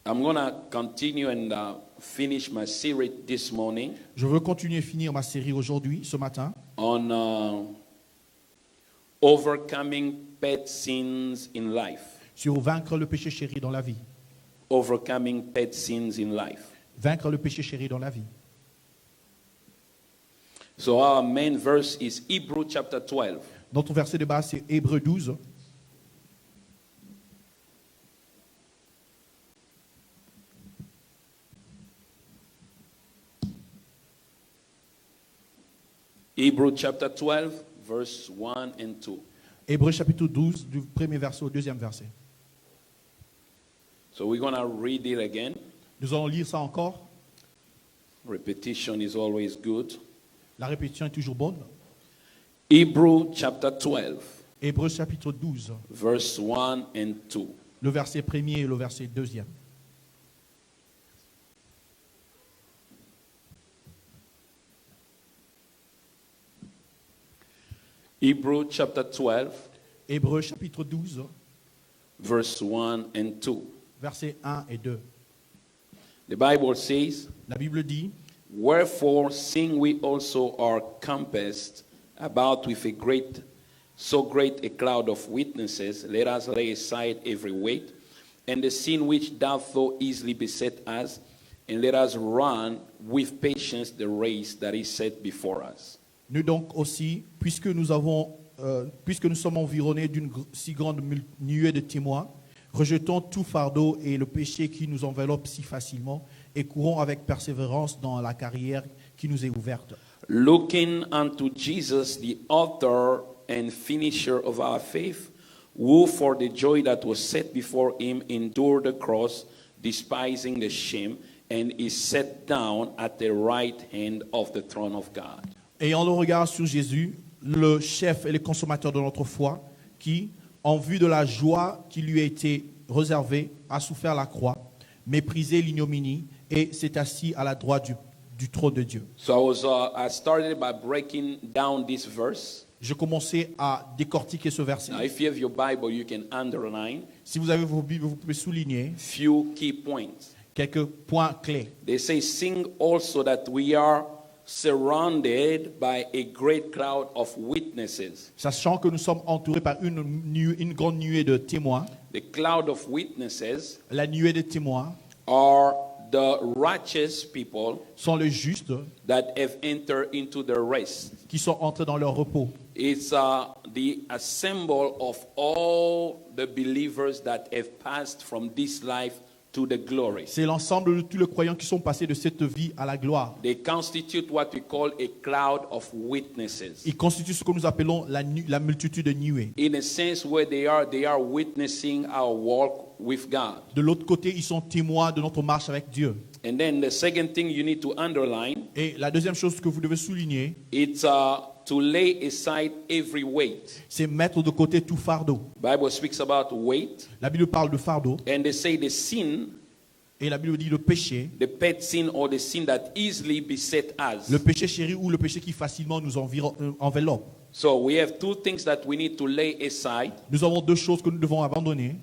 I'm going to continue and finish my series this morning Je veux continuer et finir ma série aujourd'hui, ce matin, on overcoming pet sins in life. sur vaincre le péché chéri dans la vie. Overcoming pet sins in life. Vaincre le péché chéri dans la vie. So our main verse is Hebrews chapter 12. Notre verset de base, c'est Hébreux 12. Hebrews chapter 12, verse 1 and 2. Hébreux chapitre 12, du premier verset au deuxième verset. So we're going to read it again. Nous allons lire ça encore. Repetition is always good. La répétition est toujours bonne. Hebrews chapter 12, Hébreux chapitre 12, verse 1 and 2. le verset premier et le verset deuxième. Hebrews chapter 12, Hébreux chapitre 12, verse 1 and 2. versets 1 et 2. The Bible says, La Bible dit, wherefore, seeing we also are compassed about with so great a cloud of witnesses, let us lay aside every weight, and the sin which doth so easily beset us, and let us run with patience the race that is set before us. nous donc aussi, puisque nous sommes environnés d'une si grande nuée de témoins, rejetons tout fardeau et le péché qui nous enveloppe si facilement et courons avec persévérance dans la carrière qui nous est ouverte. Looking unto Jesus, the author and finisher of our faith, who for the joy that was set before him endured the cross, despising the shame, and is set down at the right hand of the throne of God. Ayant le regard sur Jésus, le chef et le consommateur de notre foi, qui, en vue de la joie qui lui a été réservée, a souffert la croix, méprisé l'ignominie et s'est assis à la droite du trône de Dieu. So I started by breaking down this verse. Je commençais à décortiquer ce verset. Now, if you have your Bible, you can underline Si vous avez vos Bibles, vous pouvez souligner few key points. quelques points clés. They say, "Sing also that we are surrounded by a great cloud of witnesses." Sachant que nous sommes entourés par une grande nuée de témoins. The cloud of witnesses La nuée de témoins are the righteous people sont les justes that have entered into the rest. qui sont entrés dans leur repos. It's the assemble of all the believers that have passed from this life to the glory. C'est l'ensemble de tous les croyants qui sont passés de cette vie à la gloire. They constitute what we call a cloud of witnesses. Ils constituent ce que nous appelons la multitude de nuées. In a sense where they are witnessing our walk with God. De l'autre côté, ils sont témoins de notre marche avec Dieu. And then the second thing you need to underline, Et la deuxième chose que vous devez souligner, it's to lay aside every weight. c'est mettre de côté tout fardeau. Bible speaks about weight, La Bible parle de fardeau and they say the sin, et la Bible dit le péché. the pet sin or the sin that easily beset us. Le péché chéri ou le péché qui facilement nous enveloppe. So we have two things that we need to lay aside. Nous avons deux choses que nous devons abandonner.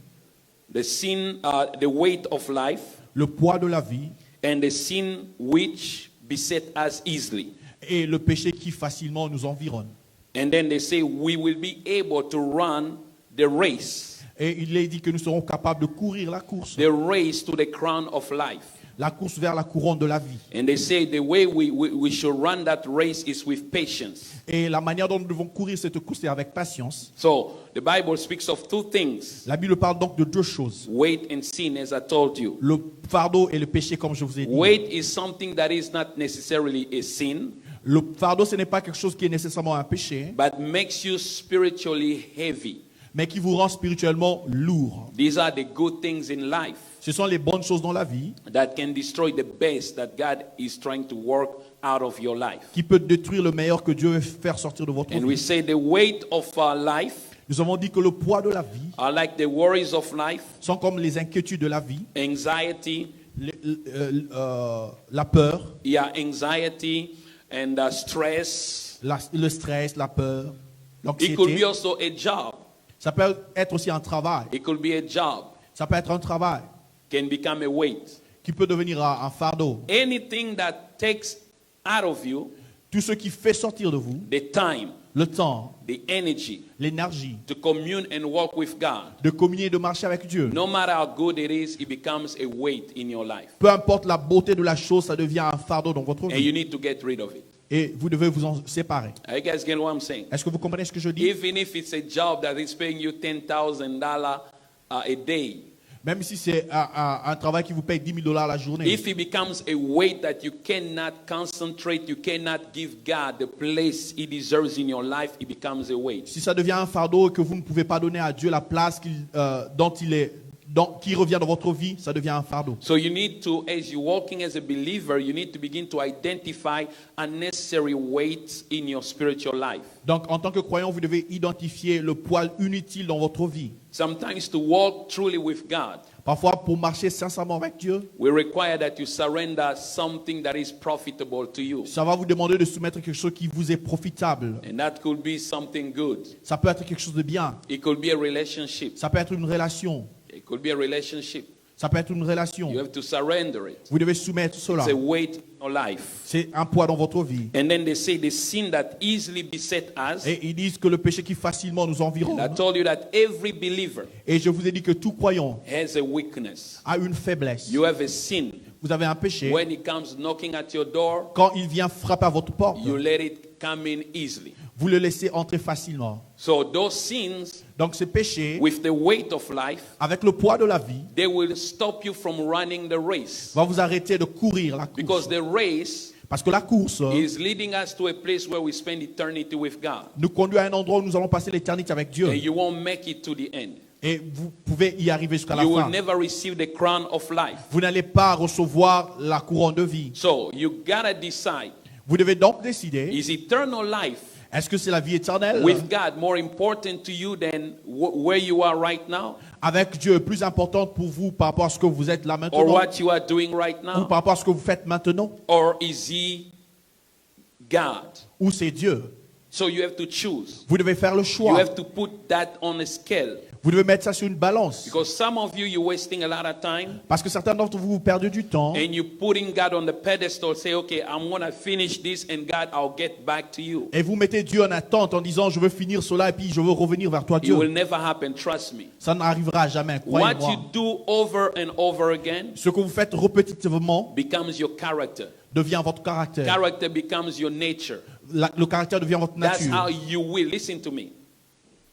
The sin, the weight of life, Le poids de la vie and the sin which beset us easily. et le péché qui facilement nous environne. And then they say we will be able to run the race. Et il est dit que nous serons capables de courir la course. The race to the crown of life. La course vers la couronne de la vie. And they say the way we should run that race is with patience. Et la manière dont nous devons courir cette course est avec patience. So the Bible speaks of two things, La Bible parle donc de deux choses. weight and sin, as I told you. Le fardeau et le péché, comme je vous ai dit. Weight is something that is not necessarily a sin, Le fardeau, ce n'est pas quelque chose qui est nécessairement un péché, but makes you spiritually heavy. mais qui vous rend spirituellement lourd. These are the good things in life Ce sont les bonnes choses dans la vie that can destroy the best that God is trying to work out of your life. qui peuvent détruire le meilleur que Dieu veut faire sortir de votre And we vie. say the weight of our life Nous avons dit que le poids de la vie are like the worries of life, sont comme les inquiétudes de la vie, anxiety, la peur, anxiety and stress. le stress, la peur, It could be l'anxiété. also a job. Ça peut être aussi un travail. It could be a job. Ça peut être un travail. can become a weight. qui peut devenir un fardeau. Anything that takes out of you Tout ce qui fait sortir de vous the time, le temps, the energy l'énergie to commune and walk with God, de communier et de marcher avec Dieu. no matter how good it is, it becomes a weight in your life. Peu importe la beauté de la chose, ça devient un fardeau dans votre And vie. you need to get rid of it. Et vous devez vous en séparer. Are you guys getting what I'm saying? Est-ce que vous comprenez ce que je dis? Even if it's a job that is paying you $10,000 a day, Même si c'est un travail qui vous paye $10,000 la journée. if it becomes a weight that you cannot concentrate, you cannot give God the place He deserves in your life, it becomes a weight. Si ça devient un fardeau et que vous ne pouvez pas donner à Dieu la place qui revient dans votre vie, ça devient un fardeau. So you need to, as you're walking as a believer, you need to begin to identify unnecessary weights in your spiritual life. Donc, en tant que croyant, vous devez identifier le poids inutile dans votre vie. Sometimes to walk truly with God, Parfois, pour marcher sincèrement avec Dieu, we require that you surrender something that is profitable to you. ça va vous demander de soumettre quelque chose qui vous est profitable. And that could be something good. Ça peut être quelque chose de bien. It could be a relationship. Ça peut être une relation. It could be a relationship. Ça peut être une relation. You have to surrender it. Vous devez soumettre cela. It's a weight in your life. C'est un poids dans votre vie. And then they say the sin that easily beset us. Et ils disent que le péché qui facilement nous environne. I told you that every believer Et je vous ai dit que tout croyant has a weakness. a une faiblesse. You have a sin. Vous avez un péché. When it comes knocking at your door, Quand il vient frapper à votre porte, you let it come in easily. vous le laissez entrer facilement. So those sins, Donc ce péché, with the weight of life, avec le poids de la vie, they will stop you from running the race. va vous arrêter de courir la Because course. the race Parce que la course is leading us to a place where we spend eternity with God. nous conduit à un endroit où nous allons passer l'éternité avec Dieu. And you won't make it to the end. Et vous pouvez y arriver jusqu'à la You will fin. never receive the crown of life. Vous n'allez pas recevoir la couronne de vie. So you gotta decide, Vous devez donc décider, is eternal life est-ce que c'est la vie éternelle with God more important to you than where you are right now, avec Dieu plus importante pour vous par rapport à ce que vous êtes là or maintenant what you are doing right ou now, par rapport à ce que vous faites maintenant or is He God? ou c'est Dieu? So you have to choose. Vous devez faire le You choix. have to put that on a scale. Vous devez mettre ça sur une balance. Because some of you, you're wasting a lot of time Parce que certains d'entre vous, vous perdez du temps and you're putting God on the pedestal, say, okay, I'm going to finish this and God, I'll get back to you. et vous mettez Dieu en attente en disant je veux finir cela et puis je veux revenir vers toi It will Dieu. never happen, trust me. Ça n'arrivera jamais, What croyez-moi. you do over and over again Ce que vous faites répétitivement becomes your character. devient votre caractère. Character becomes your nature. Le caractère devient votre That's how nature. you will. Listen to me.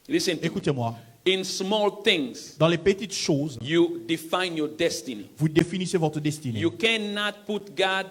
Listen to me. Écoutez-moi. In small things, Dans les petites choses, you define your destiny. vous définissez votre destinée. You cannot put God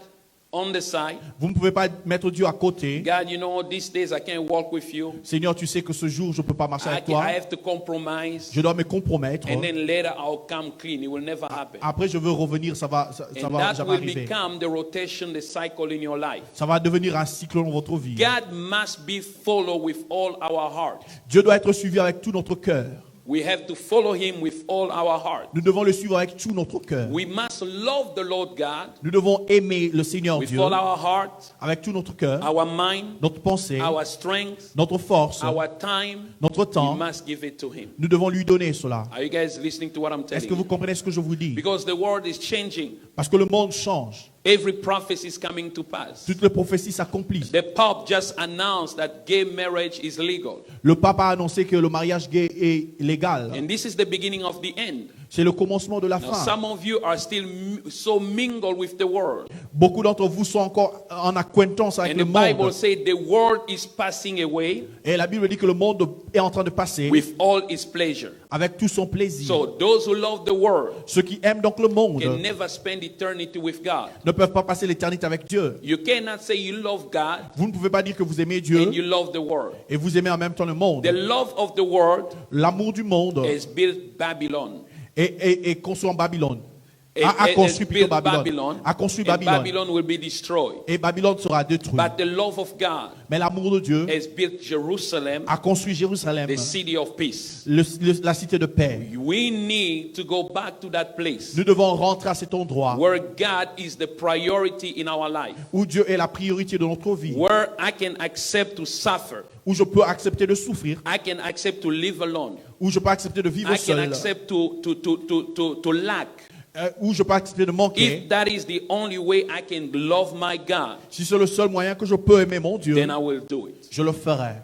on the side. Vous ne pouvez pas mettre Dieu à côté. God, you know, these days I can't walk with you. Seigneur, tu sais que ce jour, je ne peux pas marcher avec I toi. have to compromise. Je dois me compromettre. And then later I'll come clean. It will never happen. Après, je veux revenir, ça va And va that jamais will arriver. become the rotation, the cycle in your life. Ça va devenir un cycle dans votre vie. God must be followed with all our heart. Dieu doit être suivi avec tout notre cœur. We have to follow him with all our heart. Nous devons le suivre avec tout notre cœur. We must love the Lord God Nous devons aimer le Seigneur with Dieu all our heart, avec tout notre cœur, our mind, notre pensée, our strength, notre force, our time. notre We temps. must give it to him. Nous devons lui donner cela. Are you guys listening to what I'm Est-ce telling que vous you? comprenez ce que je vous dis? Because the world is changing. Parce que le monde change. Every prophecy is coming to pass. Toutes les prophéties s'accomplissent. The Pope just announced that gay marriage is legal. Le pape a annoncé que le mariage gay est légal. And this is the beginning of the end. C'est le commencement de la Now, fin. some of you are still so mingled with the world. Beaucoup d'entre vous sont encore en acquaintance avec And le the Bible monde. says the world is passing away Et la Bible dit que le monde est en train de passer with all its pleasure. avec tout son plaisir. So those who love the world Ceux qui aiment donc le monde can never spend eternity with God. ne peuvent pas passer l'éternité avec Dieu. You cannot say you love God Vous ne pouvez pas dire que vous aimez Dieu and you love the world. et vous aimez en même temps le monde. The love of the world L'amour du monde has built Babylon. est construit en Babylone. It A has construit plutôt built Babylone. Babylon. A construit And Babylone. Babylon will be destroyed. Et Babylone sera détruite. But the love of God Mais l'amour de Dieu has built Jerusalem, a construit Jérusalem, the city of peace. la cité de paix. We need to go back to that place Nous devons rentrer à cet endroit where God is the priority in our life, où Dieu est la priorité de notre vie, where I can accept to suffer, où je peux accepter de souffrir, I can accept to live alone, où je peux accepter de vivre I can seul, accept to lack, où je peux accepter de manquer, if that is the only way I can love my God, si c'est le seul moyen que je peux aimer mon Dieu, then I will do it. je le ferai.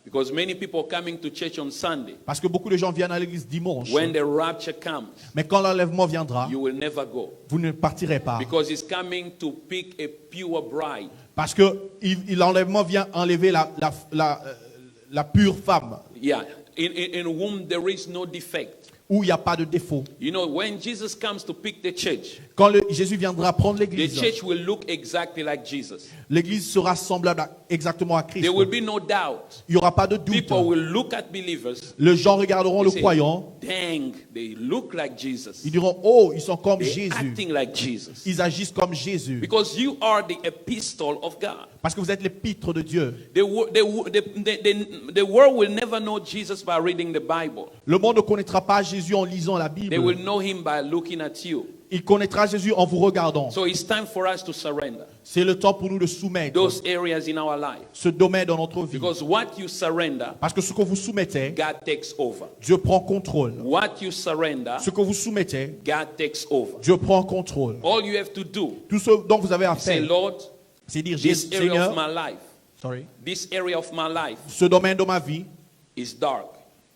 Because many people coming to church on Sunday, Parce que beaucoup de gens viennent à l'église dimanche. when the rapture comes, Mais quand l'enlèvement viendra, you will never go. vous ne partirez pas. Because it's coming to pick a pure bride. Parce que l'enlèvement vient enlever la pure femme, Yeah, in whom there is no defect. où il n'y a pas de défaut. You know, when Jesus comes to pick the church, Quand Jésus viendra prendre the l'église, church will look exactly like Jesus. l'église sera semblable exactement à Christ. There will be no doubt. Il n'y aura pas de doute. People will look at believers. Les gens regarderont le Say, croyant. dang, they look like Jesus. Ils diront, oh, ils sont comme They're Jésus. acting like Jesus. Ils agissent comme Jésus. Because you are the epistle of God. Parce que vous êtes l'épître de Dieu. The world will never know Jesus by reading the Bible. Le monde ne connaîtra pas Jésus en lisant la They will Bible. know him by looking at you. Il connaîtra Jésus en vous regardant. So it's time for us to surrender C'est le temps pour nous de soumettre those areas in our life. ce domaine dans notre vie. Because what you surrender, Parce que ce que vous soumettez, God takes over. Dieu prend contrôle. What you surrender, Ce que vous soumettez, God takes over. Dieu prend contrôle. All you have to do Tout ce dont vous avez à is say, faire, Lord, c'est dire, this area of Seigneur, my life, this area of my life ce domaine de ma vie is dark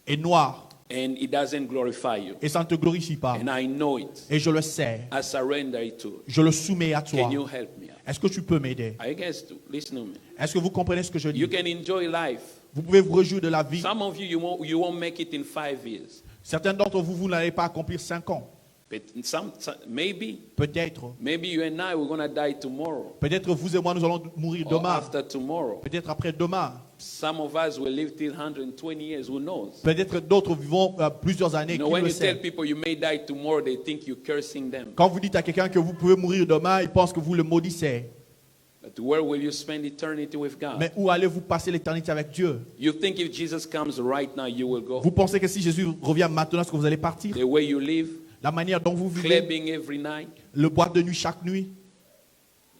est noir and it doesn't glorify you. et ça ne te glorifie pas. And I know it. Et je le sais. I surrender it to you. Je le soumets à toi. Can you help me? Est-ce que tu peux m'aider? I guess to listen to me. Est-ce que vous comprenez ce que je You dis? can enjoy life. Vous pouvez vous réjouir de la vie. Some of you, you won't make it in 5 years. Certains d'entre vous, vous n'allez pas accomplir 5 ans. But maybe Peut-être. you and I, we're going to die tomorrow. Peut-être vous et moi, nous allons mourir Or demain. after tomorrow. Peut-être après demain. Some of us will live till 120 years. Who knows? Peut-être d'autres vivront plusieurs années. You know, Qui when le you tell sait? people you may die tomorrow, they think you're cursing them. Quand vous dites à quelqu'un que vous pouvez mourir demain, il pense que vous le maudissez. But where will you spend eternity with God? Mais où allez-vous passer l'éternité avec Dieu? You think if Jesus comes right now, you will go? Vous pensez que si Jésus revient maintenant, est-ce que vous allez partir? The way you live, La manière dont vous vivez, clubbing every night, le boîte de nuit chaque nuit,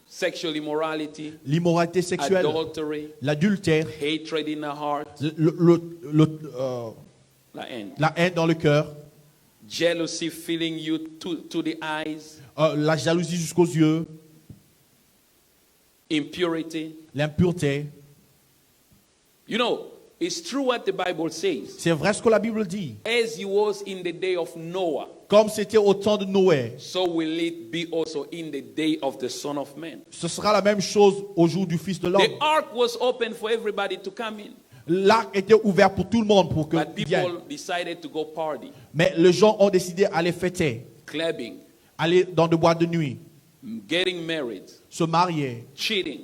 sexual immorality, l'immoralité sexuelle, adultery, l'adultère, hatred in the heart, la haine, la haine dans le cœur, jealousy filling you to the eyes, la jalousie jusqu'aux yeux, impurity. l'impureté. You know, it's true what the Bible says. C'est vrai ce que la Bible dit. As it was in the day of Noah, Comme c'était au temps de Noé, so will it be also in the day of the Son of Man. ce sera la même chose au jour du Fils de l'homme. The ark was open for everybody to come in, L'arc était ouvert pour tout le monde pour que but vienne. people decided to go party, Mais les gens ont décidé d'aller fêter, clubbing, aller dans des boîtes de nuit, getting married, se marier, cheating,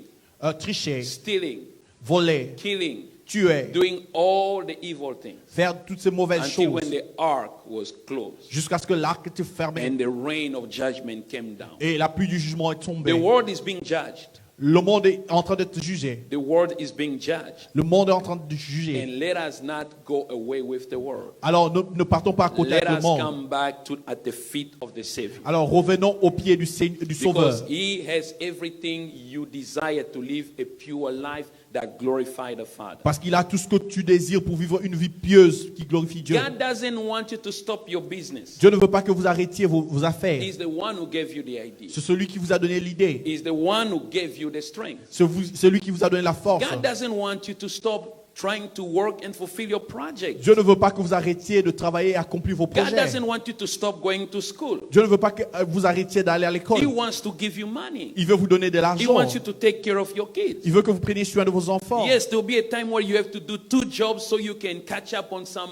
tricher, stealing, voler, killing, tuer, doing all the evil things faire toutes ces mauvaises until when choses the ark was closed jusqu'à ce que l'arc était fermé and the rain of judgment came down. et la pluie du jugement est The tombée. world is being judged. Le monde est en train d'être jugé. The world is being judged. Le monde est en train de juger. And let us not go away with the world. Alors ne partons pas à côté Let avec le us monde. come back at the feet of the Savior. Alors revenons au pied du Sauveur. Because He has everything you desire to live a pure life that glorify the Father. Parce qu'il a tout ce que tu désires pour vivre une vie pieuse qui glorifie Dieu. God doesn't want you to stop your business. Dieu ne veut pas que vous arrêtiez vos affaires. He's the one who gave you the idea. C'est celui qui vous a donné l'idée. He's the one who gave you the strength. C'est lui qui vous a donné la force. God doesn't want you to stop trying to work and fulfill your project. Dieu ne veut pas que vous arrêtiez de travailler et accomplir vos God projets. doesn't want you to stop going to school. Dieu ne veut pas que vous arrêtiez d'aller à He l'école. wants to give you money. Il veut vous donner de He l'argent. wants you to take care of your kids. Il veut que vous preniez soin de vos enfants. Yes, there will be a time where you have to do 2 jobs so you can catch up on some,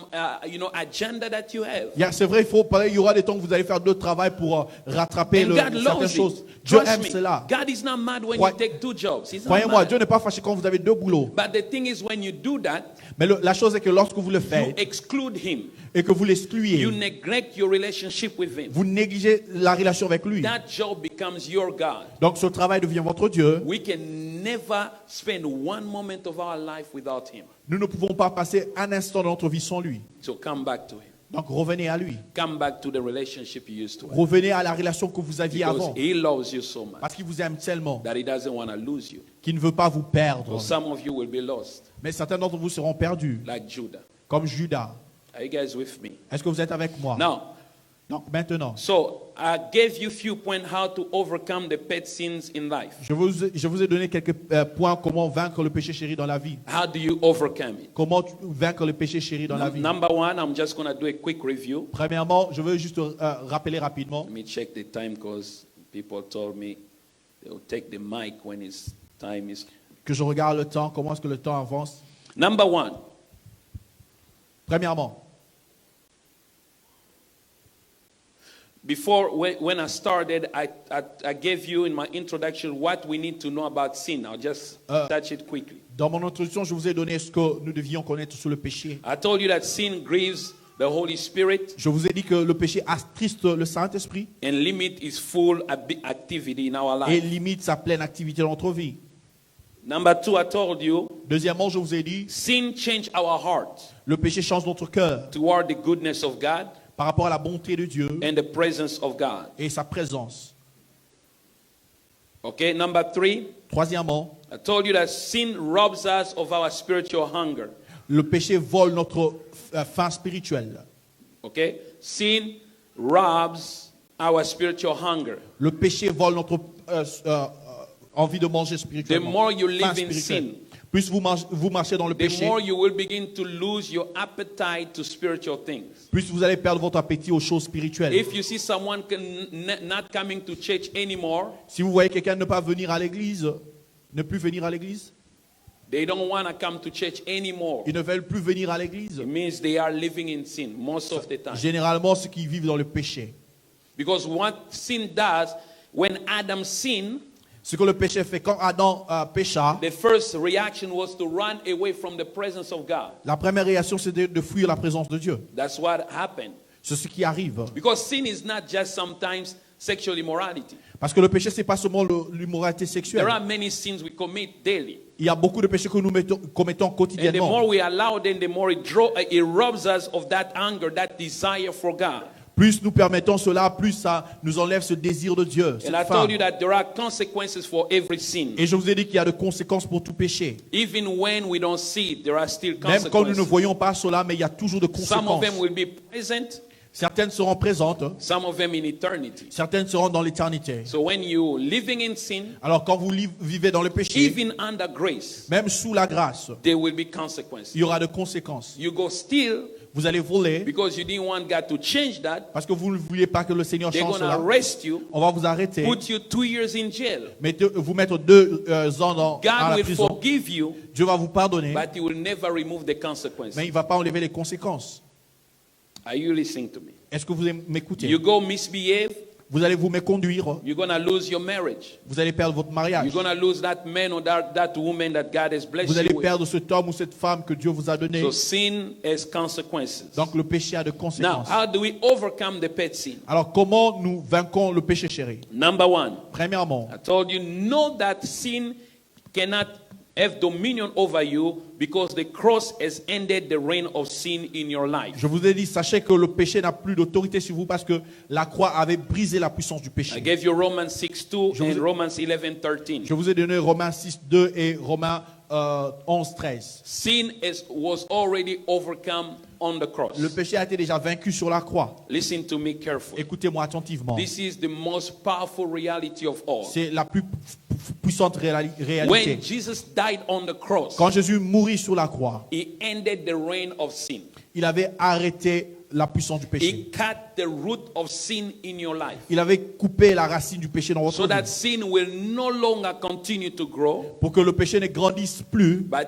agenda that you have. C'est vrai, il y aura des temps où vous allez faire d'autres travail pour rattraper And God certaines loves choses. it. Dieu Trust aime me. cela. God is not mad when Croyez- you take 2 jobs. He's not Croyez-moi, mad. Dieu n'est pas fâché quand vous avez 2 boulots. But the thing is, when you do that, Mais la chose est que lorsque vous le you faites exclude Him. et que vous You l'excluez, neglect your relationship with Him. vous négligez la relation avec lui. That job becomes your God. Donc ce travail devient votre Dieu. We can never spend one moment of our life without Him. Nous ne pouvons pas passer un instant de notre vie sans lui. So come back to Him. Donc revenez à lui. Come back to the relationship you used to have. Revenez à la relation que vous aviez Because avant. He loves you so much Parce qu'il vous aime tellement that He doesn't want to lose you. qu'il ne veut pas vous perdre. So some of you will be lost, Mais certains d'entre vous seront perdus, like Judah. comme Judas. Are you guys with me? Est-ce que vous êtes avec moi? Now, Donc maintenant, So I gave you few points how to overcome the pet sins in life. je vous ai donné quelques points comment vaincre le péché chéri dans la vie. How do you overcome it? Comment vaincre le péché chéri dans la vie. Number one, I'm just going to do a quick review. Premièrement, je veux juste rappeler rapidement Let me check the time because people told me they'll take the mic when it's time is. que je regarde le temps, comment est-ce que le temps avance. Number one, Premièrement, before when I started, I gave you in my introduction what we need to know about sin. I'll just touch it quickly. dans mon introduction, je vous ai donné ce que nous devions connaître sur le péché. I told you that sin grieves the Holy Spirit Je vous ai dit que le péché attriste le Saint-Esprit and limit its full activity in our et life. limite sa pleine activité dans notre vie. Number two, I told you Deuxièmement, je vous ai dit, sin changed our heart le péché change notre cœur toward the goodness of God par rapport à la bonté de Dieu and the presence of God. et sa présence. Okay, number three, Troisièmement, I told you that sin robs us of our spiritual hunger. le péché vole notre faim spirituelle. Okay, sin robs our spiritual hunger. Le péché vole notre envie de manger The spirituellement. more you Faim live in spirituelle. sin, Plus vous marchez dans le the péché, more you will begin to lose your appetite to spiritual things. plus vous allez perdre votre appétit aux choses spirituelles. If you see someone not coming to church anymore, Si vous voyez quelqu'un ne pas venir à l'église, ne plus venir à l'église, they don't want to come to church anymore. ils ne veulent plus venir à l'église. It means they are living in sin most of the time. Généralement, ceux qui vivent dans le péché. Because what sin does, when Adam sinned, Ce que le péché fait, quand Adam pécha, the first reaction was to run away from the presence of God. la première réaction c'était de fuir la présence de Dieu. That's what happened. C'est ce qui arrive. Because sin is not just sometimes sexual immorality. Parce que le péché, c'est pas seulement l'immoralité There sexuelle. are many sins we commit daily. Il y a beaucoup de péchés que nous commettons And the quotidiennement. more we allow them, the more it robs us of that hunger, that desire for God. Plus nous permettons cela, plus ça nous enlève ce désir de Dieu. cette And I faim. told you that there are consequences for every sin. Et je vous ai dit qu'il y a de conséquences pour tout péché. Even when we don't see it, there are still Même quand nous ne consequences. voyons pas cela, mais il y a toujours de Some of conséquences. them will be present, Certaines seront présentes, some of them in eternity. certaines seront dans l'éternité. So when you living in sin, Alors quand vous vivez dans le péché, even under grace, même sous la grâce, there will be consequences. il y aura de conséquences. You go steal Vous allez voler because you didn't want God to change that. parce que vous ne vouliez pas que le Seigneur They're change going to cela. arrest you, On va vous arrêter, put you 2 years in jail. vous mettre 2 ans dans God la will prison. forgive you, Dieu va vous pardonner, but He will never remove the consequences. mais il ne va pas enlever les conséquences. Are you listening to me? Est-ce que vous m'écoutez? You go misbehave, Vous allez vous méconduire, you're going to lose your marriage. vous allez perdre votre mariage. You're going to lose that man or that woman that God has blessed Vous allez you with. perdre cet homme ou cette femme que Dieu vous a donné. So sin has consequences. Donc le péché a de Now, conséquences. how do we overcome the pet sin? Alors comment nous vainquons le péché chéri? Number one, Premièrement, I told you, know that sin cannot have dominion over you because the cross has ended the reign of sin in your life. je vous ai dit, sachez que le péché n'a plus d'autorité sur vous parce que la croix avait brisé la puissance du I péché. gave you Romans 6:2 Je vous ai- and Romans 11:13. Je vous ai donné Romains 6, 2 et Romains 11, 13. Sin was already overcome on the cross. Le péché a été déjà vaincu sur la croix. Listen to me carefully. Écoutez-moi attentivement. This is the most powerful reality of all. C'est la plus puissante réalité. When Jesus died on the cross, Quand Jésus mourit sur la croix, He ended the reign of sin. il avait arrêté la puissance du péché. He cut the root of sin in your life. Il avait coupé la racine du péché dans votre So that vie sin will no longer continue to grow, pour que le péché ne grandisse plus, but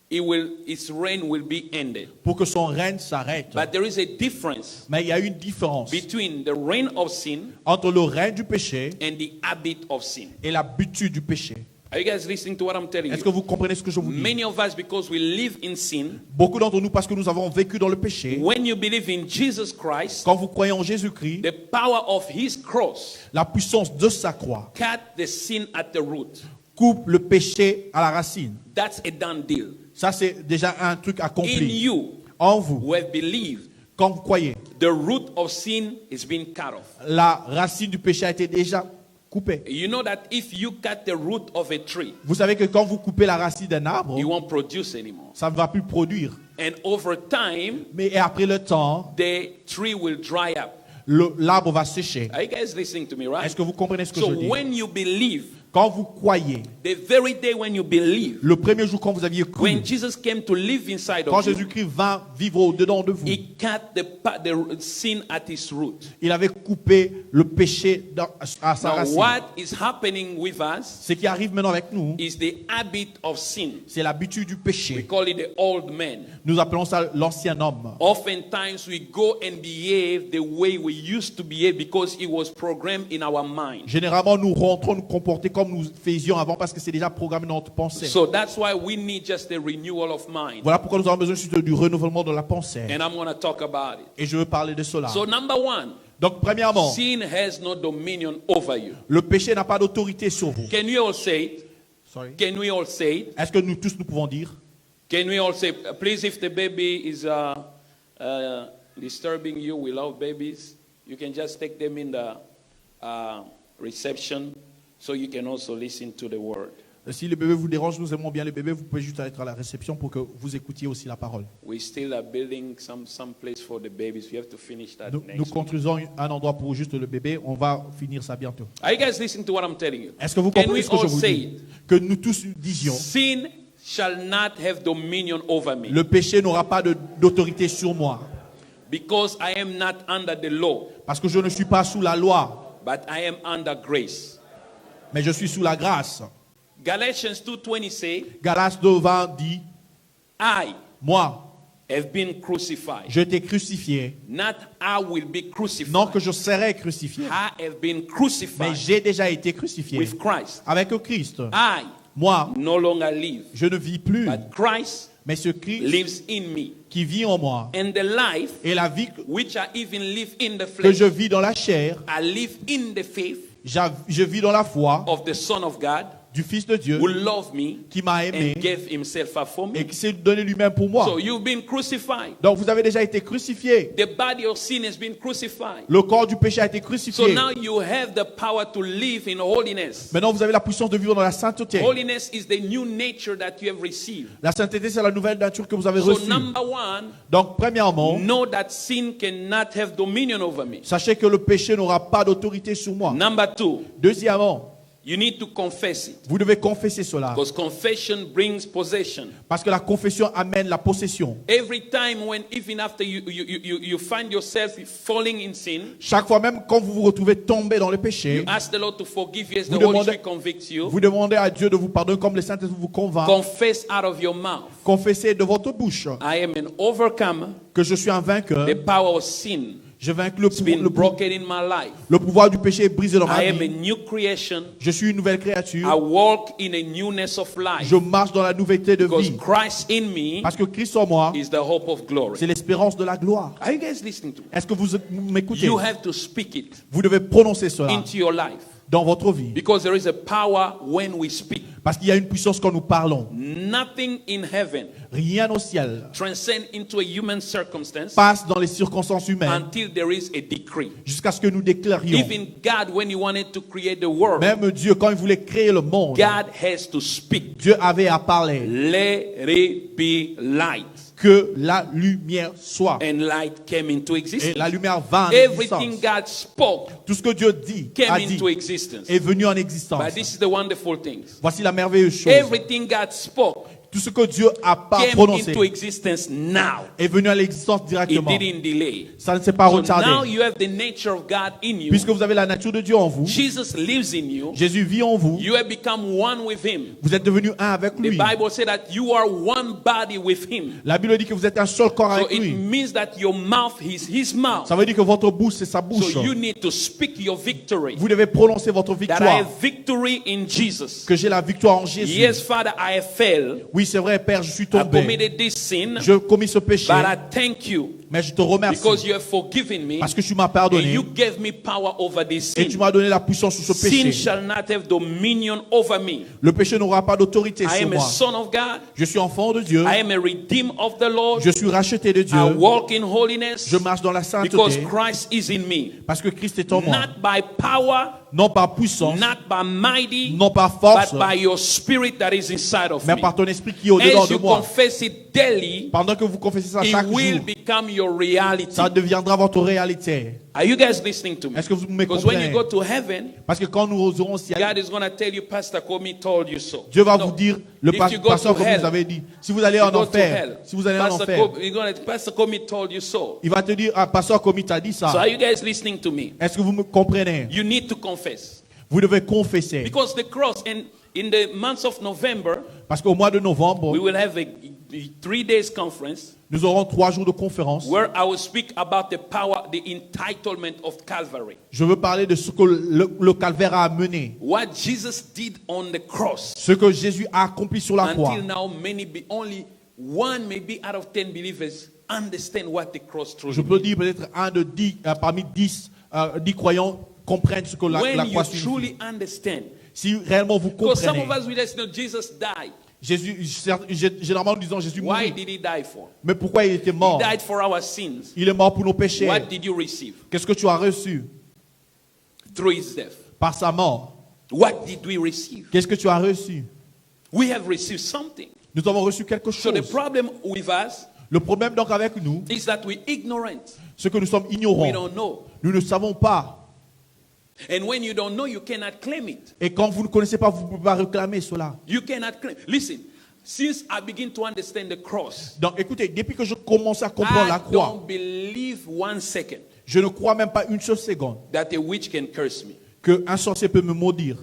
its reign will be ended. pour que son règne s'arrête. But there is a difference Mais il y a une différence between the reign of sin entre le règne du péché and the habit of sin. et l'habitude du péché. Are you guys listening to what I'm telling Est-ce que you? vous comprenez ce que je vous dis? Many of us, because we live in sin, Beaucoup d'entre nous, parce que nous avons vécu dans le péché, when you believe in Jesus Christ, quand vous croyez en Jésus-Christ, the power of His cross la puissance de sa croix cut the sin at the root. coupe le péché à la racine. That's a done deal. Ça, c'est déjà un truc In accompli. you En vous, who have believed, quand vous croyez, the root of sin is being cut off. la racine du péché a été déjà coupée. You know that if you cut the root of a tree, Vous savez que quand vous coupez la racine d'un arbre, it won't produce anymore. ça ne va plus produire. And over time, Mais après le temps, the tree will dry up. l'arbre va sécher. Are you guys listening to me, right? Est-ce que vous comprenez ce que So je dis? when you believe, Quand vous croyez, the very day when you believe, le premier jour quand vous aviez cru, when Jesus came to live inside quand of you, Jésus-Christ vint vivre au-dedans de vous, he cut the sin at its root. il avait coupé le péché à sa Now, racine. what is happening with us Ce qui arrive maintenant avec nous, is the habit of sin. c'est l'habitude du We péché. call it the old man. Nous appelons ça l'ancien homme. Oftentimes we go and behave the way we used to behave because it was programmed in our mind. Généralement, nous rentrons nous comporter comme nous faisions avant parce que c'est déjà programmé dans notre pensée. So that's why we need just a renewal of mind. Voilà pourquoi nous avons besoin juste du renouvellement de la pensée. And I'm going to talk about it. Et je veux parler de cela. So number one, Donc, premièrement, sin has no dominion over you. le péché n'a pas d'autorité sur vous. Can you all say it? Sorry. Can we all say it? Est-ce que nous tous nous pouvons dire? Can we all say, please, if the baby is disturbing you, we love babies. You can just take them in the reception so you can also listen to the word. Si le bébé vous dérange, nous aimons bien les bébés, vous pouvez juste être à la réception pour que vous écoutiez aussi la parole. We still are building some place for the babies. We have to finish that Nous next week. construisons un endroit pour juste le bébé. On va finir ça bientôt. Are you guys listening to what I'm telling you? Est-ce que vous Can comprenez we ce que je all vous say dis? it? Que nous tous disions, Sin shall not have dominion over me le péché n'aura pas d'autorité sur moi. because I am not under the law, Parce que je ne suis pas sous la loi, but I am under grace. mais je suis sous la grâce. Galatians 2:20 say, Galates 2:20 dit, I moi, have been crucified. je t'ai crucifié. Not I will be crucified. Non que je serai crucifié, I have been mais crucified j'ai déjà été crucifié with Christ. avec Christ. I Moi, no longer live, je ne vis plus, but Christ mais ce Christ lives in me. qui vit en moi. And the life Et la vie which I even live in the que flesh, je vis dans la chair, I live in the faith je vis dans la foi of the Son of God du Fils de Dieu who loved me qui m'a aimé and gave himself up for et me. qui s'est donné lui-même pour moi. So you've been crucified. Donc vous avez déjà été crucifié. The body of sin has been crucified. Le corps du péché a été So crucifié. now you have the power to live in holiness. Maintenant vous avez la puissance de vivre dans la sainteté. Holiness is the new nature that you have received. La sainteté, c'est la nouvelle nature que vous avez So reçue. number one, Donc premièrement, know that sin cannot have dominion over me. sachez que le péché n'aura pas d'autorité sur moi. Number two, Deuxièmement, you need to confess it. vous devez confesser cela. Because confession brings possession. Parce que la confession amène la possession. Every time when, even after you find yourself falling in sin, Chaque fois, même quand vous vous retrouvez tombé dans le you péché, ask the Lord to forgive you as the Vous Holy demandez- Spirit convicts you. vous demandez à Dieu de vous pardonner comme le Saint-Esprit vous convainc. Confess out of your mouth. Confessez de votre bouche I am an overcomer. que je suis un vainqueur. The power of sin Je vaincu le, has been le broken in my life. pouvoir du péché est brisé dans ma I am a vie. new creation. Je suis une nouvelle I créature. walk in a newness of life. Je marche dans la nouveauté de Because vie. Christ in me Parce que Christ en moi, is the hope of glory. c'est l'espérance de la gloire. Are you guys listening to me? Est-ce que vous m'écoutez? You have to speak it Vous devez prononcer cela into your life. dans votre vie. Because there is a power when we speak. Parce qu'il y a une puissance quand nous parlons. Nothing in heaven Rien au ciel transcends into a human circumstance passe dans les circonstances humaines until there is a decree. jusqu'à ce que nous déclarions. Even God, when He wanted to create the world, Même Dieu, quand il voulait créer le monde, God has to speak. Dieu avait à parler Let it be light. que la lumière soit. And light came into Et existence. la lumière va en Everything existence. God spoke Tout ce que Dieu dit, came a dit, into existence. est venu en existence. But this is the wonderful thing. Voici la merveilleuse chose. Everything God spoke Tout ce que Dieu a pas came prononcé into existence now. est venu à l'existence It directement. didn't delay. Ça ne s'est pas So now retardé. you have the nature of God in you. Puisque vous avez la nature de Dieu en vous, Jesus lives in you. Jésus vit en vous, You have become one with Him. vous êtes devenu un avec The lui. Bible says that you are one body with Him. La Bible dit que vous êtes un seul corps So avec it lui. means that your mouth is His mouth. Ça veut dire que votre bouche, c'est sa bouche. So you need to speak your victory. Vous devez prononcer votre That I victoire. have victory in Jesus. Que j'ai la victoire en Jésus. Yes, Father, I have failed. Oui, c'est vrai, Père, je suis I tombé. committed this sin. Je commis ce péché. But I thank you Mais je te remercie. because you have forgiven me. Parce que tu m'as And pardonné. you gave me power over this Et tu sin. m'as donné la puissance sur ce Sin péché. shall not have dominion over me. Le péché n'aura pas d'autorité I sur am a moi. son of God. Je suis enfant de Dieu. I am a redeemed of the Lord. Je suis racheté de Dieu. I walk in holiness Je marche dans la because sainteté. Christ is in me. Parce que Christ est en moi. Not by power, Non par puissance, not by mighty, non par force, but by your spirit that is inside of mais me. par ton esprit qui est au-dedans As de you moi. confess it daily, pendant que vous confessez ça it chaque will jour, become your reality. ça deviendra votre réalité. Are you guys listening to me? Est-ce que vous me Because when you comprenez? go to heaven, Parce que quand nous aurons au ciel, God is going to tell you, Pastor Comey told you so. Dieu va No. vous dire, le If you go pasteur, to comme hell, vous avez dit, si vous allez you en go to enfer, hell. si vous allez en Pastor enfer, Pastor Comey told you so. il va te dire, ah, pasteur, comme il t'a dit So are ça. you guys listening to me? Est-ce que vous me comprenez? You need to confess. Vous devez confesser. Because the cross, and in the month of November, Parce qu'au mois de novembre, we will have a 3 days conference nous aurons 3 jours de conférence. where I will speak about the power, the entitlement of Calvary. Je veux parler de ce que le calvaire a amené. What Jesus did on the cross. Ce que Jésus a accompli sur la croix. Until now, only one, maybe out of 10 believers understand what the cross truly Je peux means. dire peut-être un de 10, parmi 10 croyants comprennent ce que la When you croix signifie. truly understand. Si réellement vous Because some comprenez. of us, we just know Jesus died. Jésus, généralement nous disons Jésus Why mourit. did he die for? Mais pourquoi il était mort? He died for our sins. Il est mort pour nos péchés. What did you receive? Qu'est-ce que tu as reçu Through his death. par sa mort? What did we receive? Qu'est-ce que tu as reçu? We have received something. Nous avons reçu quelque So the chose. problem with us Le problème donc avec nous, is that we're ignorant. c'est que nous sommes We ignorants. don't know. Nous ne savons pas. And when you don't know, you cannot claim it. Et quand vous ne connaissez pas, vous ne pouvez pas réclamer cela. You cannot claim. Listen, since I begin to understand the cross, Donc écoutez, depuis que je commence à comprendre la I croix, don't believe 1 second je ne crois même pas une seule seconde that a witch can curse me. qu'un sorcier peut me maudire.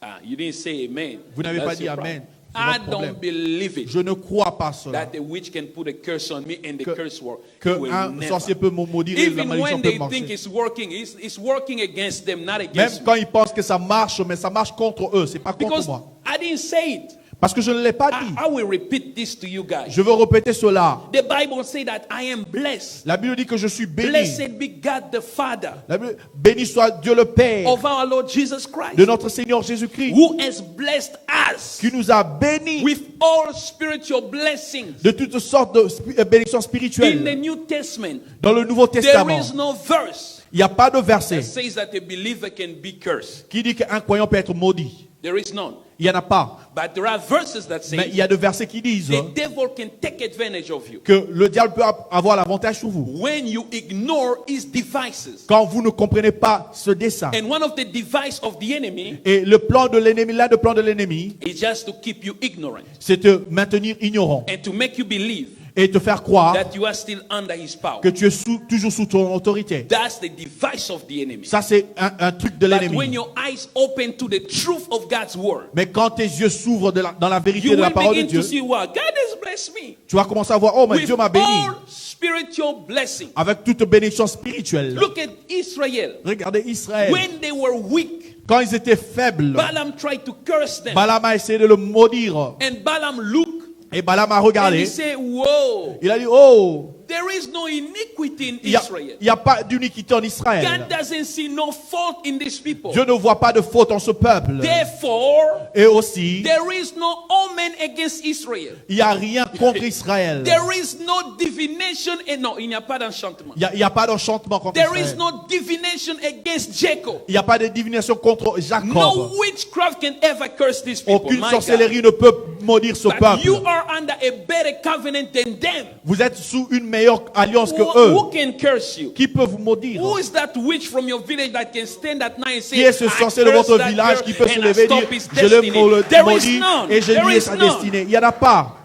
Ah, you didn't say amen. Vous n'avez That's pas dit your amen. problem. C'est I votre problème. don't believe it. Je ne crois pas cela. That a witch can put a curse on me and the curse work. will Qu'un never. sorcier peut me maudire et la Even malédiction when peut they think marcher. it's working, it's working against them, not Même against me. quand ils pensent que ça marche, mais ça marche contre eux, c'est pas contre Because moi. I didn't say it. Parce que je ne l'ai pas dit. I will repeat this to you guys. Je veux répéter cela. The Bible says that I am blessed. La Bible dit que je suis béni. Blessed be God the Father La Bible, béni soit Dieu le Père of our Lord Jesus Christ, de notre Seigneur Jésus-Christ, who has blessed us qui nous a bénis with all spiritual blessings. de toutes sortes de bénédictions In the spirituelles. New Testament, Dans le Nouveau there Testament, is no verse il n'y a pas de that verset says that a believer can be cursed. qui dit qu'un croyant peut être maudit. There is none. Il n'y en a pas. But there are verses that Mais say il y a des versets qui disent the devil can take advantage of you que le diable peut avoir l'avantage sur vous when you ignore his devices. quand vous ne comprenez pas ce dessein. And one of the devices of the enemy Et le plan de l'ennemi, l'un des plans de l'ennemi, is just to keep you ignorant c'est te maintenir ignorant and to make you believe et te faire croire that you are still under his power. que tu es toujours sous ton autorité. That's the device of the enemy. Ça, c'est un truc de But when l'ennemi. your eyes open to the truth of God's word, Mais quand tes yeux s'ouvrent dans la vérité you de la will parole de begin Dieu, to see what God has blessed me tu vas commencer à voir, oh, mais with Dieu m'a béni all spiritual blessings. avec toute bénédiction spirituelle. Look at Israel. Regardez Israël. When they were weak, Quand ils étaient faibles, Balaam tried to curse them. Balaam a essayé de le maudire. And Balaam looked Et Balaam a and he regardé. said, whoa, Il a dit, oh, there is no iniquity in il Israel. n'y a pas d'iniquité en Israël. God doesn't see no fault in these people. Dieu ne voit pas de faute en ce peuple. Therefore, Et aussi, there is no omen against Israel. il n'y a rien contre Israël. There is no divination. Non, il n'y a pas d'enchantement. Il n'y a pas d'enchantement contre There is Israël. no divination against Jacob. Il n'y a pas de divination contre Jacob. No witchcraft can ever curse these people. Aucune My sorcellerie God. ne peut maudire ce But peuple. you are under a better covenant than them. Vous êtes sous une meilleure alliance que Who eux. can curse you? Qui peut vous maudire? Who is that witch from your village that can stand at night and say, Qui est ce I sorcier de curse votre that village girl qui peut se and I lever et dire, stop his je le destiny? There is maudis none. et je There lie is sa none. destinée? Il n'y en a pas.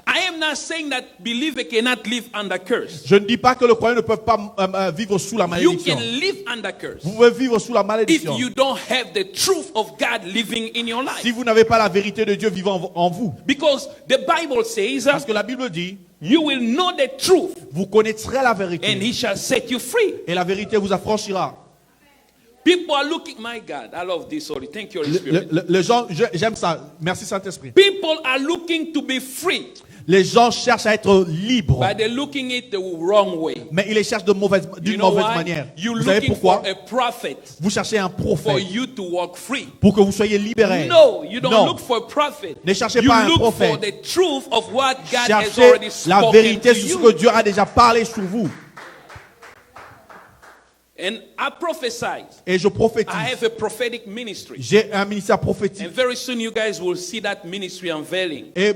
I am not saying that believer cannot live under curse. Je ne dis pas que le croyant ne peut pas vivre sous la You malédiction. can live under curse Vous pouvez vivre sous la if malédiction. you don't have the truth of God living in your life. Si vous n'avez pas la vérité de Dieu vivant en vous. Because the Bible says, Parce que la Bible dit, you will know the truth vous connaîtrez la and vérité. he shall set you free. Et la vérité vous affranchira. People are looking, my God, I love this, sorry, thank you, Holy Spirit. Les gens, j'aime ça. Merci Saint-Esprit. People are looking to be free, Les gens cherchent à être libres. but they're looking it the wrong way. Mais ils les cherchent d'une You know mauvaise why? manière. You're Vous savez looking pourquoi? for a prophet Vous cherchez un for prophète you to walk free. pour que vous soyez libérés. No, you don't Non. look for a prophet. Ne cherchez You pas un look for prophète. the truth of what God has Cherchez already la spoken vérité to sur ce you. que Dieu a déjà parlé sur vous. And I prophesied. Et je prophétise. I have a prophetic ministry. J'ai un ministère prophétique. And very soon you guys will see that ministry unveiling. Et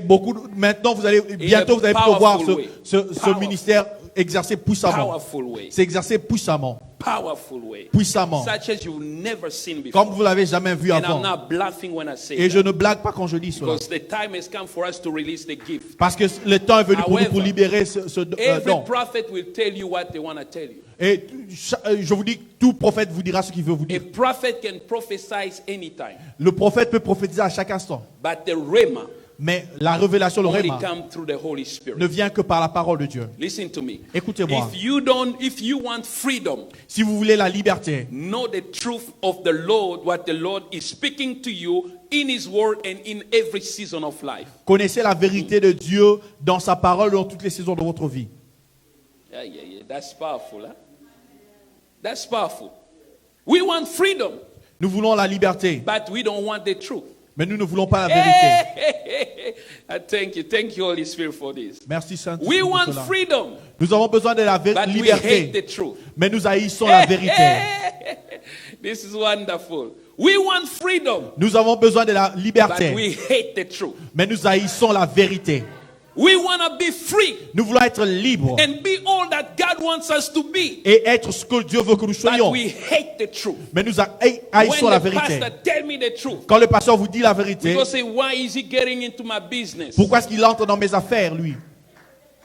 maintenant, bientôt, vous allez pouvoir voir ce ministère exercer puissamment. Powerful way. C'est exercer puissamment. Powerful way. Puissamment. Such as you've never seen before. Comme vous l'avez jamais vu And avant. I'm not bluffing when I say Et je that. ne blague pas quand je dis cela. Because the time has come for us to release the gift. Parce que le temps est venu pour nous However, pour libérer ce Every don. prophet will tell you what they want to tell you. Et je vous dis, tout prophète vous dira ce qu'il veut vous A dire. prophet can prophesy anytime. Le prophète peut prophétiser à chaque instant. But the rhema Mais la révélation, le only réma, comes through the Holy Spirit. ne vient que par la parole de Dieu. Listen to me. Écoutez-moi. If you want freedom, Si vous voulez la liberté, know the truth of the Lord, what the Lord is speaking to you in His Word and in every season of life. connaissez la vérité de Dieu dans sa parole dans toutes les saisons de votre vie. Yeah. That's powerful, huh? That's powerful. We want freedom, Nous voulons la liberté, but we don't want the truth. mais nous ne voulons pas la vérité. I thank you, Holy Spirit, for this. Merci Saint-Esprit We pour want cela. freedom, Nous avons besoin de la but we hate liberté, the truth. mais nous haïssons la vérité. This is wonderful. We want freedom, Nous avons besoin de la but liberté, we hate the truth. mais nous haïssons la vérité. We want to be free Nous voulons être libres and be all that God wants us to be, et être ce que Dieu veut que nous but soyons. we hate the truth. Mais nous haïssons When la the vérité. pastor tell me the truth, Quand le pasteur vous dit la vérité, people say, why is he getting into my business? pourquoi est-ce qu'il entre dans mes affaires, lui?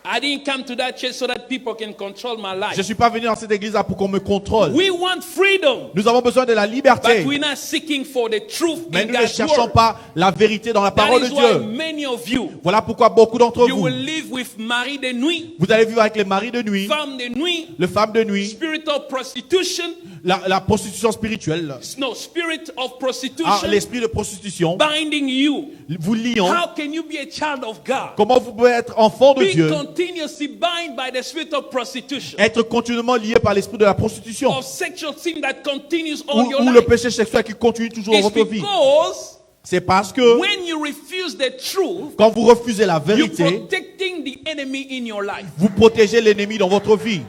I didn't come to that church so that people can control my Je ne life. suis pas venu dans cette église-là pour qu'on me contrôle. We want freedom, Nous avons besoin de la but liberté, we're not seeking for the truth mais in nous ne God's cherchons word. pas la vérité dans la That parole de is why Dieu. many of you, Voilà pourquoi beaucoup d'entre you vous, will live with mari de nuit, vous allez vivre avec les maris de nuit, femme de nuit, les femmes de nuit, spirit of prostitution, la prostitution spirituelle, no, spirit of prostitution, l'esprit de prostitution, binding you. vous liant. How can you be a child of God? Comment vous pouvez être enfant de Be Dieu, continuously bound by the spirit of prostitution, être continuellement lié par l'esprit de la prostitution, of sexual sin that continues all your ou le life? péché sexuel qui continue toujours dans It's votre vie? because C'est parce que when you refuse the truth, quand vous refusez la you're vérité, protecting the enemy in your life. vous protégez l'ennemi dans votre vie.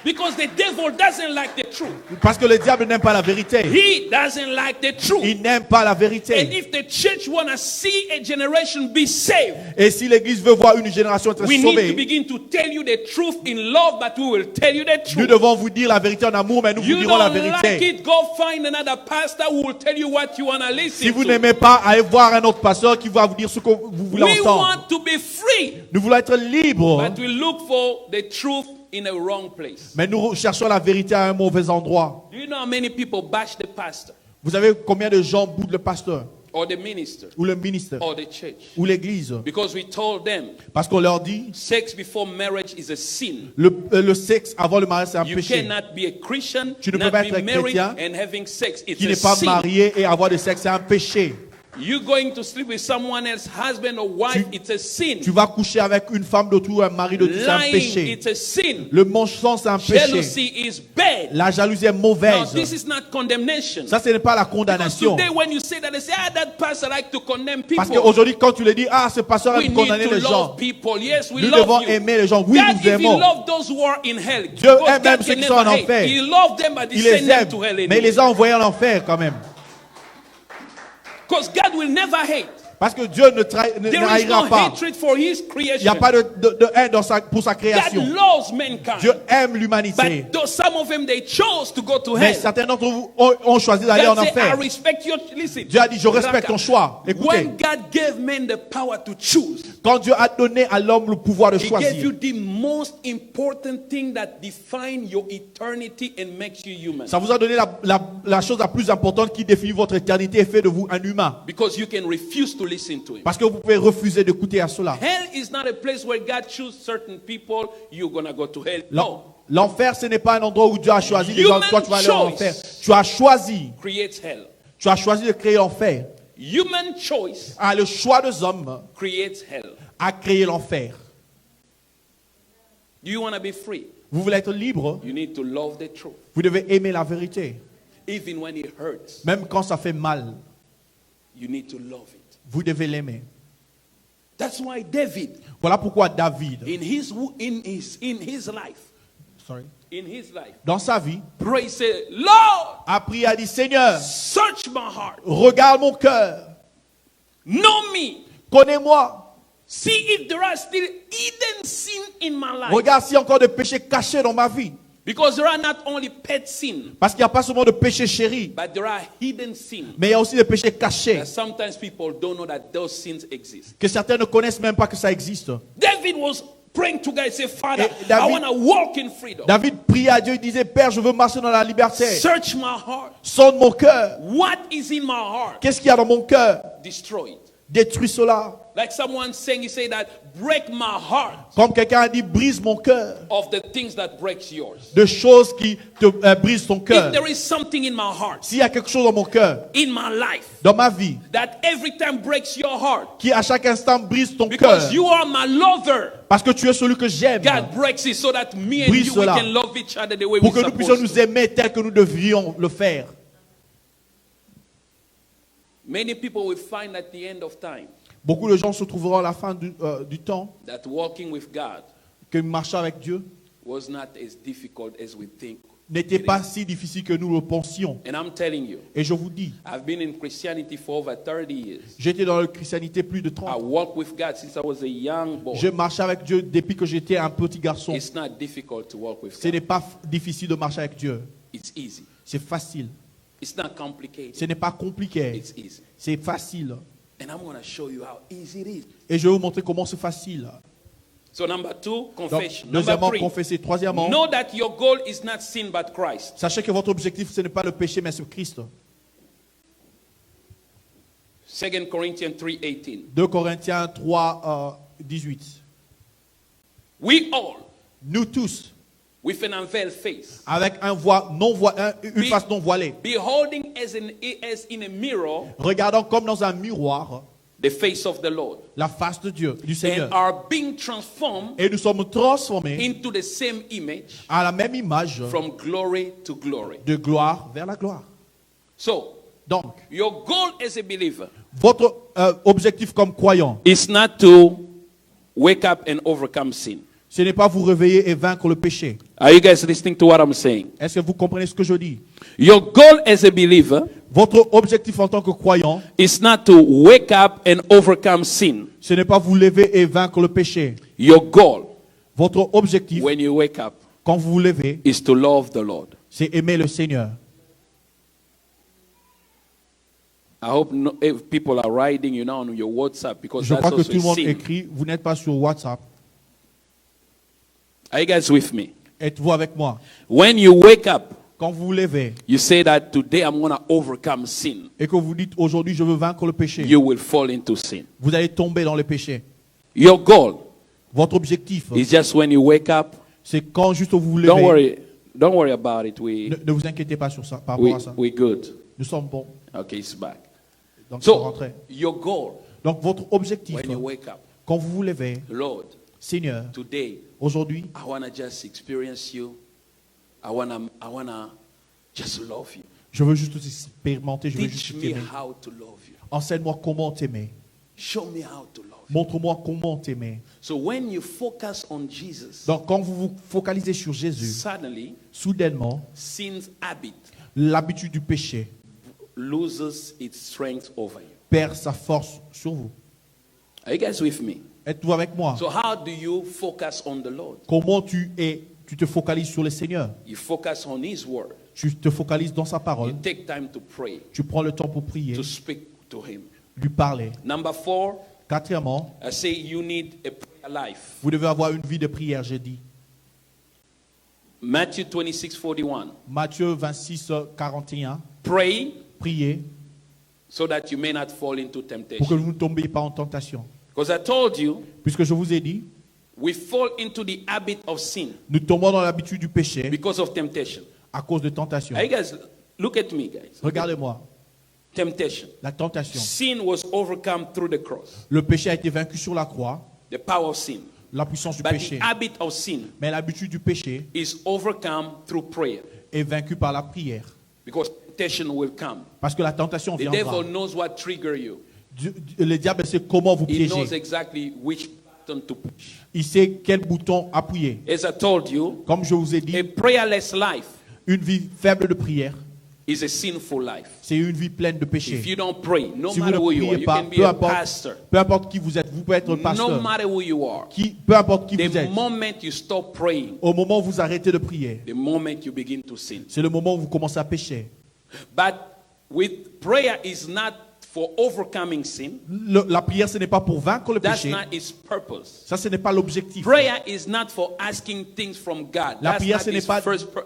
Because the devil doesn't like the truth. Parce que le diable n'aime pas la vérité. He doesn't like the truth. Il n'aime pas la And vérité. if the church want to see a generation be saved, Et si l'église veut voir une génération être we need to sauvée, begin to tell you the truth in love, but we will tell you the nous truth. devons vous dire la vérité en amour, mais nous vous You dirons la don't like vérité. it, go find another pastor who will tell you what you want to listen Si vous to. n'aimez pas, allez voir un autre pasteur qui va vous dire ce que vous voulez We entendre. want to be free, Nous voulons être libres, but we look for the truth in a wrong place. mais nous cherchons la vérité à un mauvais endroit. Do you know how many people bash the pastor Vous savez combien de gens boudent le pasteur, or the minister ou le ministre, or the church? ou l'église? Because we told them Parce qu'on leur dit, sex before marriage is a sin. le sexe avant le mariage, c'est un You péché. cannot be a Christian, Tu ne peux not pas be être married, chrétien and having sex. It's Qui a n'est pas sin. marié et avoir du sexe, c'est un péché. You going to sleep with someone else, husband or wife, it's a sin. Tu vas coucher avec une femme d'autrui ou un mari d'autrui, c'est un Lying, péché. it's a sin. Le mensonge, c'est un péché. Jealousy is bad. La jalousie est Now, mauvaise. this is not condemnation. Ça, ce n'est pas la Because condamnation. today, when you say that, they say, that pastor like to condemn Parce people. qu'aujourd'hui, quand tu le dis, ce pasteur We aime need condamner to les love gens. people. Yes, we Nous love devons you. aimer les gens. Oui, God, nous if He aimons. loved those who are in hell, Dieu because aime même God ceux can qui sont en never hate. enfer. He loved them, but He Il sent les them aime, to hell mais il anyway. les a envoyés en enfer quand même. Because God will never hate. Parce que Dieu ne There is haïra no pas. hatred for His Il creation. n'y a pas de haine pour sa God création. loves mankind. Dieu aime l'humanité. But though some of them, they chose to go to Mais hell. certains d'entre vous ont choisi d'aller en God said, I enfer. respect your... Listen. Dieu a dit, je respecte ton choix. Écoutez, When God gave men the power to choose, quand Dieu a donné à l'homme le pouvoir de He gave you choisir, the most important thing that define your eternity and makes you human. ça vous a donné la chose la plus importante qui définit votre éternité et fait de vous un humain. Because you can refuse to listen to Him. Parce que vous pouvez refuser d'écouter à cela. Hell is not a place where God chooses certain people, you're going to go to hell. No. L'enfer, ce n'est pas un endroit où Dieu a choisi des gens, Human toi tu vas aller en choice. enfer. Tu as choisi. Creates hell. Tu as choisi de créer l'enfer. Human choice Le choix des hommes creates hell. a créé l'enfer. Do you want to be free? Vous voulez être libre, You need to love the truth. vous devez aimer la vérité. Even when it hurts, Même quand ça fait mal, you need to love it. vous devez l'aimer. That's why David, Voilà pourquoi David, in his life, sorry, in his life, dans sa vie, pray, say, Lord, a prié, a dit, Seigneur, search my heart. regarde mon cœur, Know me. connais-moi, See if there are still hidden sin in my life. regarde s'il y a encore des péchés cachés dans ma vie. Because there are not only pet sin, Parce qu'il n'y a pas seulement de péchés chéris, but there are hidden sin. mais il y a aussi des péchés cachés, That sometimes people don't know that those sins exist. que certains ne connaissent même pas que ça existe. David was praying to God, say, Father, Et David- I want to walk in freedom. David priait à Dieu, il disait, Père, je veux marcher dans la liberté. Search my heart. Sonde mon cœur. What is in my heart? Qu'est-ce qu'il y a dans mon cœur? Destroy it. Détruis cela. Like someone saying, he said that, break my heart Comme quelqu'un a dit, brise mon cœur. of the things that breaks yours. De choses qui te brisent ton cœur. If there is something in my heart, S'il y a quelque chose dans mon cœur, in my life, dans ma vie, that every time breaks your heart, qui à chaque instant brise ton cœur, because you are my lover, parce que tu es celui que j'aime, God breaks it so that me and Brise you we cela. can love each other the way pour we're que nous puissions supposed nous to. aimer tel que nous devrions le faire. Many people will find at the end of time Beaucoup de gens se trouveront à la fin du temps that walking with God que marcher avec Dieu was not as difficult as we think. n'était pas si difficile que nous le pensions. And I'm telling you, Et je vous dis, I've been in Christianity for over 30 years. j'étais dans la christianité plus de I 30 ans. walked with God since I was a young boy. Je marchais avec Dieu depuis que j'étais un petit garçon. It's not difficult to walk with Ce n'est God. pas difficile de marcher avec Dieu. It's easy. C'est facile. It's not complicated. Ce n'est pas compliqué. It's easy. C'est facile. And I'm going to show you how easy it is. Et je vais vous montrer comment c'est facile. So number two, Donc, confession. deuxièmement, Number three, confesser. Troisièmement, know that your goal is not sin but Christ. sachez que votre objectif, ce n'est pas le péché, mais c'est Christ. 2 Corinthians 3:18. 2 Corinthiens 3, 18. We all, Nous tous, with an unveiled face, avec une face non voilée, beholding as in a mirror regardant comme dans un miroir the face of the Lord, la face de Dieu, du and Seigneur. are being transformed Et nous sommes transformés into the same image à la même image from glory to glory. de gloire vers la gloire. So, Donc, your goal as a believer votre objectif comme croyant, is not to wake up and overcome sin. ce n'est pas vous réveiller et vaincre le péché. Are you guys listening to what I'm saying? Est-ce que vous comprenez ce que je dis? Your goal as a believer Votre objectif en tant que croyant, is not to wake up and overcome sin. ce n'est pas vous lever et vaincre le péché. Your goal Votre objectif, when you wake up quand vous vous levez, is to love the Lord. c'est aimer le Seigneur. I hope if people are writing you now on your WhatsApp because Je that's crois que also tout le a monde sin. écrit. Vous n'êtes pas sur WhatsApp. Are you guys with me? Êtes-vous avec moi? When you wake up, Quand vous vous levez you say that today I'm going to overcome sin. et que vous dites aujourd'hui je veux vaincre le péché, You will fall into sin. vous allez tomber dans le péché. Your goal Votre objectif, is just when you wake up. c'est quand juste vous vous Don't levez. worry about it. Ne vous inquiétez pas sur ça, par rapport à ça. We're good. Nous sommes bons. Okay, it's back. Donc, So, rentrez. your goal Donc votre objectif, when you wake up, quand vous vous levez, Lord, Seigneur, today aujourd'hui, I want to just experience you. I want to just love you. je veux juste expérimenter, je veux Teach juste me t'aimer. how to love you. Enseigne-moi comment t'aimer. Show me how to love you. Montre-moi comment t'aimer. So when you focus on Jesus, Donc quand vous vous focalisez sur Jésus, suddenly soudainement, sin's habit l'habitude du péché loses its strength over you. perd sa force sur vous. Are you guys with me? Êtes-vous avec moi? So how do you focus on the Lord? Comment tu te focalises sur le Seigneur? You focus on His word. Tu te focalises dans sa You parole. take time to pray, Tu prends le temps pour prier, to speak to Him. lui parler. Number 4, Quatrièmement, I say you need a prayer life. vous devez avoir une vie de prière, j'ai dit. Matthew 26:41. Matthieu 26, 41. Pray Priez so that you may not fall into pour que temptation. vous ne tombiez pas en tentation. Because I told you, Puisque je vous ai dit, we fall into the habit of sin nous tombons dans l'habitude du péché because of temptation. à cause de tentation. Are you guys, look at me, guys. Regardez-moi, Temptation. la tentation. Sin was overcome through the cross. Le péché a été vaincu sur la croix, The power of sin. la puissance du But the péché. habit of sin Mais l'habitude du péché is overcome through prayer. est vaincue par la prière. Because temptation will come. Parce que la tentation The devil viendra. knows what trigger you. Le diable sait comment vous He knows piéger. exactly which button to push. Il sait quel bouton appuyer. As I told you, Comme je vous ai a dit, prayerless life une vie faible de prière, is a sinful life. c'est une vie pleine de If péché. you don't pray, no Si vous matter ne who you are, priez you pas, can be a pastor. peu importe qui vous êtes, vous pouvez être No pasteur. matter who you are, Peu importe qui vous the êtes, moment you stop praying, au moment où vous arrêtez de prier, the moment you begin to sin. c'est le moment où vous commencez à pécher. But with prayer is not for overcoming sin. La prière, ce n'est pas pour vaincre le That's péché. not its purpose. Ça, ce n'est pas l'objectif. Prayer is not for asking things from God. La That's prière, not ce n'est its pas-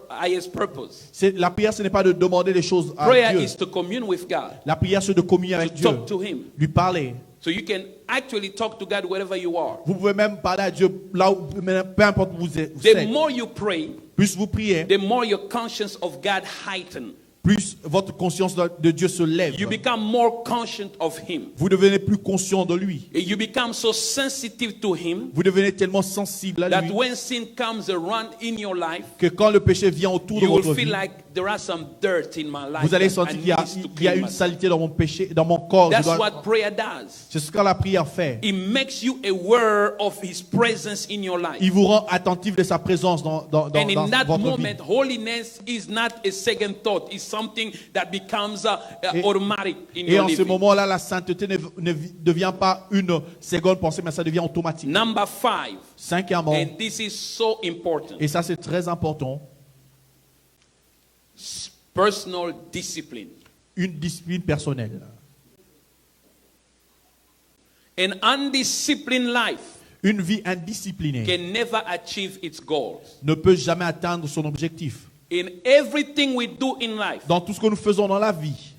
highest purpose. La prière, ce n'est pas de demander des choses à Prayer Dieu. is to commune with God, La prière, c'est de communier to avec Dieu, talk to Him. lui parler. So you can actually talk to God wherever you are. Vous pouvez même parler à Dieu là où, peu importe où vous êtes. The more you pray, Plus vous priez, the more your conscience of God heighten. plus votre conscience de Dieu se lève. You become more conscious of Him. Vous devenez plus conscient de lui. You become so sensitive to Him Vous devenez tellement sensible à that lui when sin comes around in your life, que quand le péché vient autour de you will votre feel vie, like there are some dirt in my life. vous allez that I sentir qu'il y a, need to il y a clean une myself. saleté dans mon péché, dans mon corps. That's what prayer does. C'est ce que la prière fait. It makes you aware of His presence in your life. Il vous rend attentif de sa présence dans And in that votre moment, vie. holiness is not a second thought. It's something that becomes Et- automatic in Et your en ce living. moment-là, la sainteté ne devient pas une seconde pensée, mais ça devient automatique. Number 5, Cinquièmement, and this is so important, et ça c'est très important, personal discipline. une discipline personnelle. An undisciplined life Une vie indisciplinée can never achieve its goals. ne peut jamais atteindre son objectif. In everything we do in life, Dans tout ce que nous faisons dans la vie,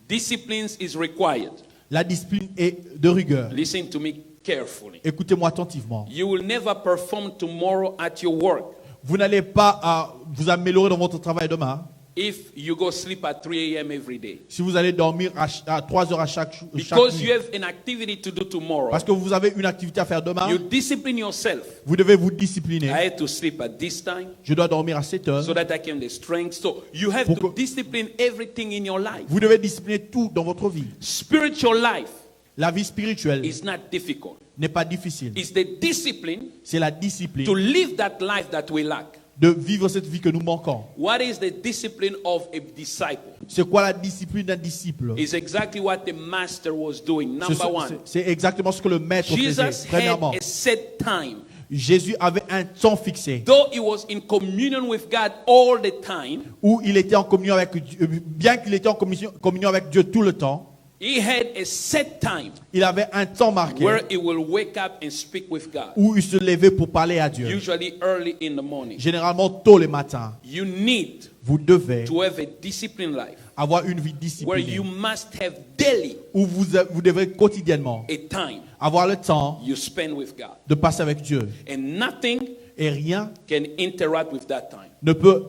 discipline is required. la discipline est de rigueur. Listen to me carefully. Écoutez-moi attentivement. You will never perform tomorrow at your work Vous n'allez pas vous améliorer dans votre travail demain if you go sleep at 3 a.m. every day. si vous allez dormir à 3 heures à chaque Because you nuit. have an activity to do tomorrow. Parce que vous avez une activité à faire demain, You discipline yourself. vous devez vous discipliner. I had to sleep at this time Je dois dormir à 7 heures. so that I can have the strength. So you have Pourquoi? to discipline everything in your life. Vous devez discipliner tout dans votre vie. Spiritual life La vie spirituelle is not difficult. n'est pas difficile. It's the discipline C'est la to discipline live that life that we lack. de vivre cette vie que nous manquons. What is the discipline of a disciple? C'est quoi la discipline d'un disciple? Is exactly what the master was doing. Number one, C'est exactement ce que le maître faisait. Jesus Premièrement, had a set time. Jésus avait un temps fixé Though he was in communion with God all the time, où il était en communion avec Dieu. Bien qu'il était en communion avec Dieu tout le temps, he had a set time il avait un temps marqué where he will wake up and speak with God. où il se levait pour parler à Dieu. Usually early in the morning. Généralement tôt le matin. You need Vous devez to have a disciplined life avoir une vie where disciplinée you must have daily où vous devez quotidiennement a time avoir le temps you spend with God. de passer avec Dieu. And nothing Et rien can interact with that time. ne peut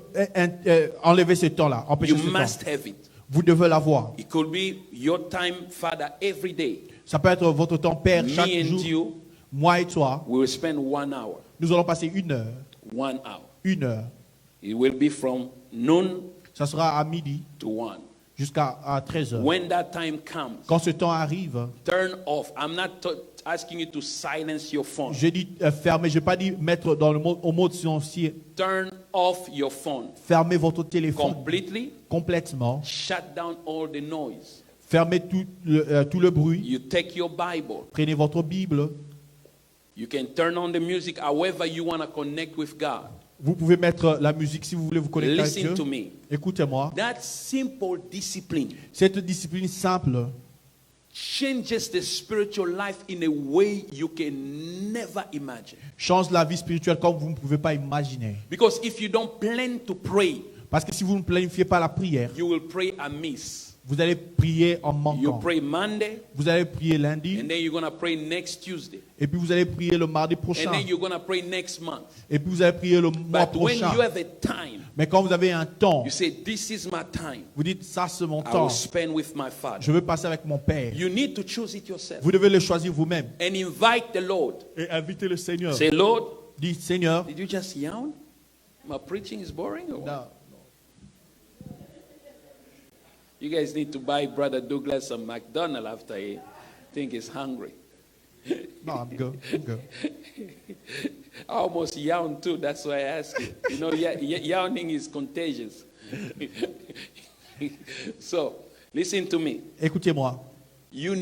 enlever ce temps-là, empêcher You ce must temps. have it. Vous devez l'avoir. It could be your time, Father, every day. Ça peut être votre temps, Père, Me chaque and jour. you, Moi et toi, we will spend 1 hour. nous allons passer 1 heure. 1 hour. 1 heure. It will be from noon Ça sera à midi to 1. jusqu'à 13 heures. When that time comes, Quand ce temps arrive, turn off. I'm not asking you to silence your phone. je dis fermer. Je n'ai pas dit mettre au mode silencieux. Turn off your phone Fermez votre téléphone completely. complètement. Shut down all the noise. Fermez tout le bruit. You take your Bible. Prenez votre Bible. You can turn on the music however you want to connect with God. Vous pouvez mettre la musique si vous voulez vous connecter avec Listen Dieu. to me. Écoutez-moi. That simple discipline Cette discipline simple changes the spiritual life in a way you can never imagine. change la vie spirituelle comme vous ne pouvez pas imaginer. Because if you don't plan to pray, Parce que si vous ne planifiez pas la prière, you will pray amiss. vous allez prier en You manquant. pray Monday, Vous allez prier lundi, and then you're going to pray next Tuesday. et puis vous allez prier le mardi And prochain, then you're going to pray next month. et puis vous allez prier le mois But when prochain. you have a time, Mais quand vous avez un temps, you say, this is my time. vous dites ça c'est mon I will temps. spend with my Father. Je veux passer avec mon Père. You need to choose it yourself. Vous devez le choisir vous-même. And invite the Lord. Et invitez le Seigneur. Say, Lord, Dites Seigneur. did you just yawn? My preaching is boring? Or what? Non. You guys need to buy Brother Douglas some McDonald's after he think he's hungry. No, I'm good. I'm good. I almost yawned too. That's why I asked you. You know, yawning is contagious. So, listen to me. Écoutez-moi. You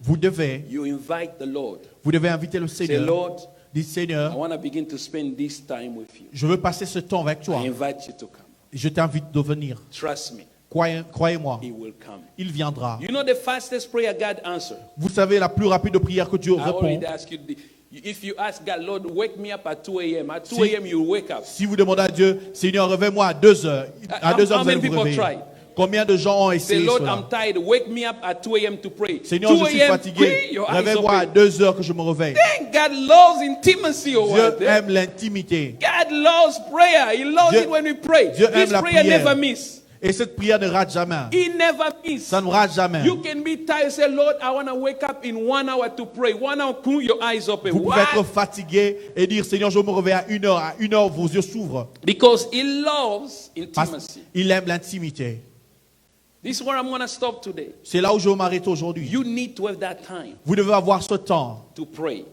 Vous devez invite the Lord. Vous devez inviter le Say, Seigneur. Lord, Dites, I Seigneur, want to begin to spend this time with you. je veux passer ce temps avec toi. I invite you to come. Je t'invite de venir. Trust me, Croyez-moi, He will come. il viendra. You know the fastest prayer God answers? Vous savez la plus rapide prière que Dieu I répond. already asked you. If you ask God, Lord, wake me up at 2 a.m. At 2 a.m. you wake up. Si vous demandez à Dieu, Seigneur, réveille-moi à 2 heures. À 2 heures, How vous allez many vous people réveiller. tried? Combien de gens ont Say, essayé Lord, cela? I'm tired. Wake me up at 2 a.m. to pray. Seigneur, 2 je suis a.m. fatigué. Your eyes Réveille-moi à open. 2 heures que je me réveille. Dang, God loves intimacy or what? Dieu aime l'intimité. God loves prayer. He loves Dieu- it when we pray. Dieu aime This la prayer prière. never miss. Et cette prière ne rate jamais. He never miss. Ça ne rate jamais. You can be tired. Say, Lord, I want to wake up in 1 hour to pray. 1 hour, cool, your eyes open. Vous pouvez être Why? fatigué et dire, Seigneur, je me réveille à 1 heure. À 1 heure, vos yeux s'ouvrent. Because He loves Parce intimacy. qu'il aime l'intimité. This is where I'm going to stop today. C'est là où je vais m'arrêter aujourd'hui. You need to have that time Vous devez avoir ce temps to pray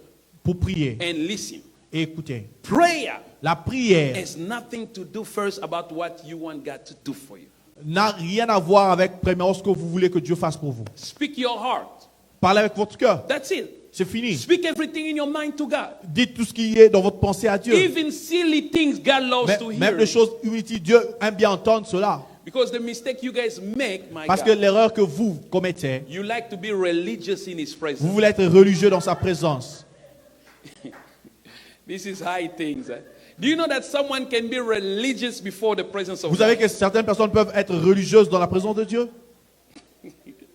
pour prier and listen. et écouter. Prayer La prière has nothing to do first about what you want God to do for you. n'a rien à voir avec premièrement ce que vous voulez que Dieu fasse pour vous. Speak your heart. Parlez avec votre cœur. That's it. C'est fini. Speak everything in your mind to God. Dites tout ce qui est dans votre pensée à Dieu. Even silly things God loves to Même hear. les choses inutiles, Dieu aime bien entendre cela. Because the mistake you guys make, my Parce que God, l'erreur que vous commettez, you like to be religious in His vous presence. voulez être religieux dans sa présence. This is high things. Do you know that someone can be religious before the presence of Vous savez God? que certaines personnes peuvent être religieuses dans la présence de Dieu?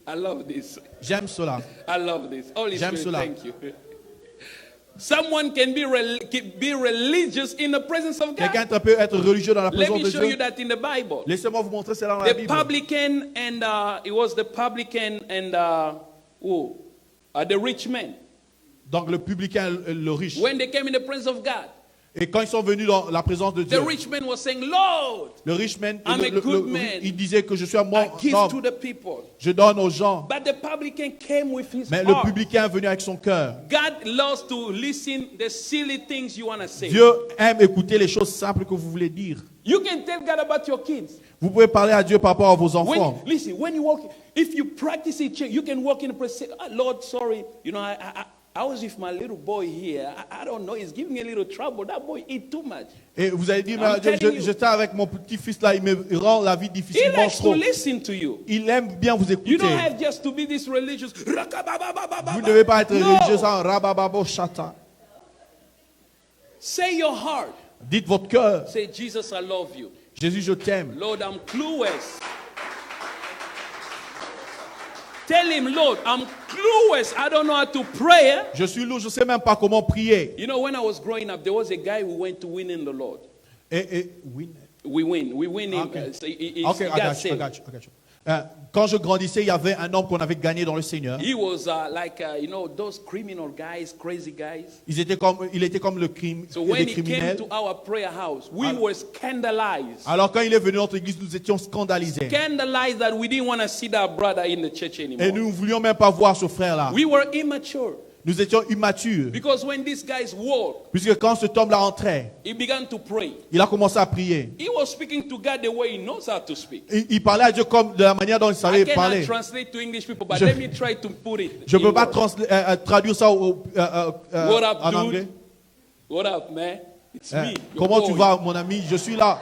I love this. J'aime cela. I love this. Holy J'aime Spirit, cela. thank you. Someone can be religious in the presence of God. Quelqu'un peut être religieux dans la Let présence me de show you Dieu. that in the Bible. Laissez-moi vous montrer cela dans la The Bible. publican and it was the publican and the rich man. Donc le publicain, le riche. When they came in the presence of God, Et quand ils sont venus dans la présence de the Dieu, rich man was saying, Lord, le riche man, I'm a good man. il disait que je suis un I bon give to homme, the people. je donne aux gens. But the publican came with his Mais le heart. publicain est venu avec son cœur. God loves to listen the silly things you want to say. Dieu aime écouter les choses simples que vous voulez dire. You can tell God about your kids. Vous pouvez parler à Dieu par rapport à vos enfants. When you walk, if you practice it, you can walk in a place and say, "Oh, Lord, sorry, you know, I was with my little boy here. I don't know, he's giving me a little trouble. That boy eat too much." Et vous allez dire, I'm mais telling you. j'étais avec mon petit-fils là, il me rend la vie He difficile, il mange likes to trop. listen to you. Il aime bien vous You écouter. don't have just to be this religious. Vous ne devez pas être No. religieux sans rabababo chata. Say your heart. Dites votre cœur. Say, Jesus, I love you. Jésus, je t'aime. Lord, I'm clueless. Tell him, Lord, I'm clueless. I don't know how to pray. Je suis lourd, je ne sais même pas comment prier. You know, when I was growing up, there was a guy who went to win in the Lord. Oui. We win him. Okay. So he Okay, got I saved. got you. Quand je grandissais, il y avait un homme qu'on avait gagné dans le Seigneur. He was you know, those criminal guys, crazy guys. Il était comme le crime, So les when he came criminels. to our prayer house, we were scandalized. Alors quand il est venu dans notre église, nous étions scandalisés. Scandalized that we didn't want to see that brother in the church Et anymore. nous ne voulions même pas voir ce frère-là. We were immature. Nous étions immatures. Because when these guys walked, Puisque quand cet homme-là entrait, he began to pray. il a commencé à prier. He was speaking to God the way he knows how to speak. Il parlait à Dieu comme de la manière dont il I savait cannot parler. translate to English people, but Je- let me try to put it. Je ne peux in pas words. traduire ça What up, en dude? anglais. What up, man? It's me. your Comment tu boy. vas, mon ami? Je suis là.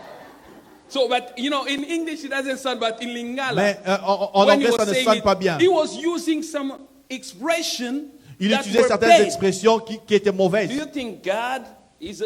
So, but you know, in English it doesn't sound, but in Lingala, Mais en when he anglais, was ça ne saying sonne it, pas bien. he was using some expression Il that utilisait were certaines bad. expressions qui étaient mauvaises. Do you think God is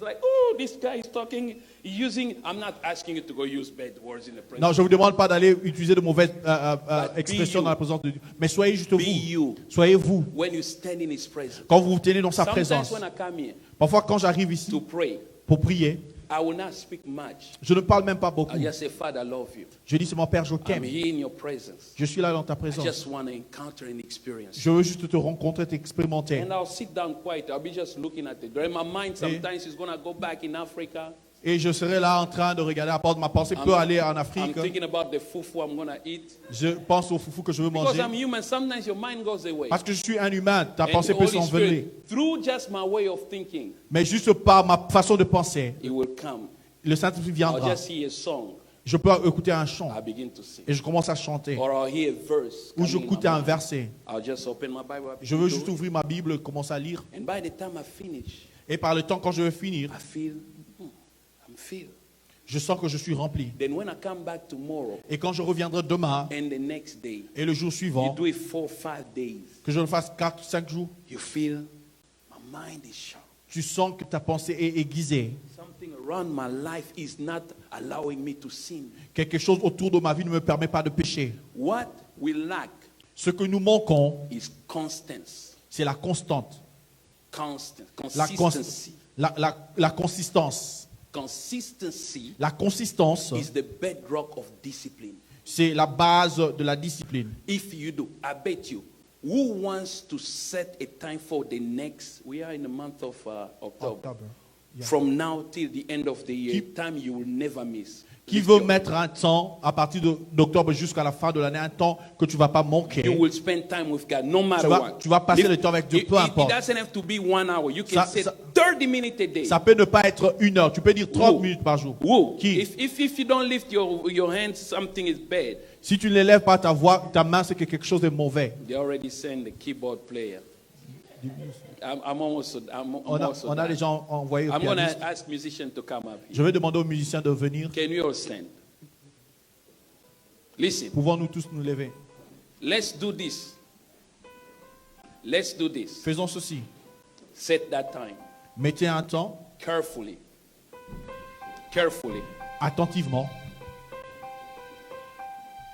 like, oh, this guy is talking, using? I'm not asking you to go use bad words in the presence. Non, je ne vous demande pas d'aller utiliser de mauvaises be expressions you. dans la présence de Dieu. Mais soyez juste Be vous. you Soyez vous. when you stand in His presence. Quand vous vous tenez dans sa Sometimes présence. when I come here Parfois, quand j'arrive ici to pray, pour prier, I will not speak much. je ne parle même pas beaucoup. I just say, Father, I love you. Je dis, c'est mon Père, je I'm t'aime. here in your presence. Je suis là dans ta I présence. just want to encounter and experience. Je veux juste te rencontrer, t'expérimenter. And I'll sit down quiet. I'll be just looking at it. In my mind, sometimes it's going to go back in Africa. Et je serai là en train de regarder la porte. Ma pensée peut aller en I'm Afrique. thinking about the fufu I'm going to eat. Je pense au foufou que je veux Because manger. I'm human, sometimes your mind goes away. Parce que je suis un humain, ta And pensée the peut Holy s'envoler. Spirit, through just my way of thinking, Mais juste par ma façon de penser, it will come. le Saint-Esprit I'll viendra. just hear a song. Je peux écouter un chant I begin to sing. et je commence à chanter. Or I'll hear a verse. Ou je coming in écoute my un mind. verset. I'll just open my Bible. Je veux juste ouvrir ma Bible, commencer à lire. And by the time I finish, Et par le temps, quand je vais finir, I feel, I'm filled. je sens que je suis rempli. Then when I come back tomorrow Et quand je reviendrai demain and the next day, et le jour you suivant, do it 4 or 5 days, que je le fasse 4, 5 jours, you feel my mind is sharp. tu sens que ta pensée est aiguisée. Something around my life is not allowing me to sin. Quelque chose autour de ma vie ne me permet pas de pécher. What we lack Ce que nous manquons, is constance. c'est la constante, la Consistency. consistance. Consistency La consistance, is the bedrock of discipline. c'est la base de la discipline. If you do, I bet you, who wants to set a time for the next, we are in the month of October. Yeah. From now till the end of the year, time you will never miss. Qui Lift veut your- mettre un temps à partir d'octobre jusqu'à la fin de l'année, un temps que tu ne vas pas manquer. You will spend time with God, no matter vas- what. tu vas passer Lift- le temps avec Dieu, it, peu it importe. doesn't have to be 1 hour. You can Ça- say ça- 30 minutes a day. Ça peut ne pas être 1 heure, tu peux dire 30 Who? minutes par jour. Whoa. Qui? If you don't lift your hands, something is bad. Si tu ne l'élèves pas ta voix, ta main, c'est que quelque chose est mauvais. They already sent the keyboard player. I'm almost On a déjà envoyé au I'm going to pianiste. ask musicians to come up Je here. vais demander aux musiciens de venir. Can we all stand? Listen, Pouvons-nous tous nous lever? let's do this. Let's do this. Faisons ceci. Set that time Mettez un temps, carefully. Carefully. attentivement.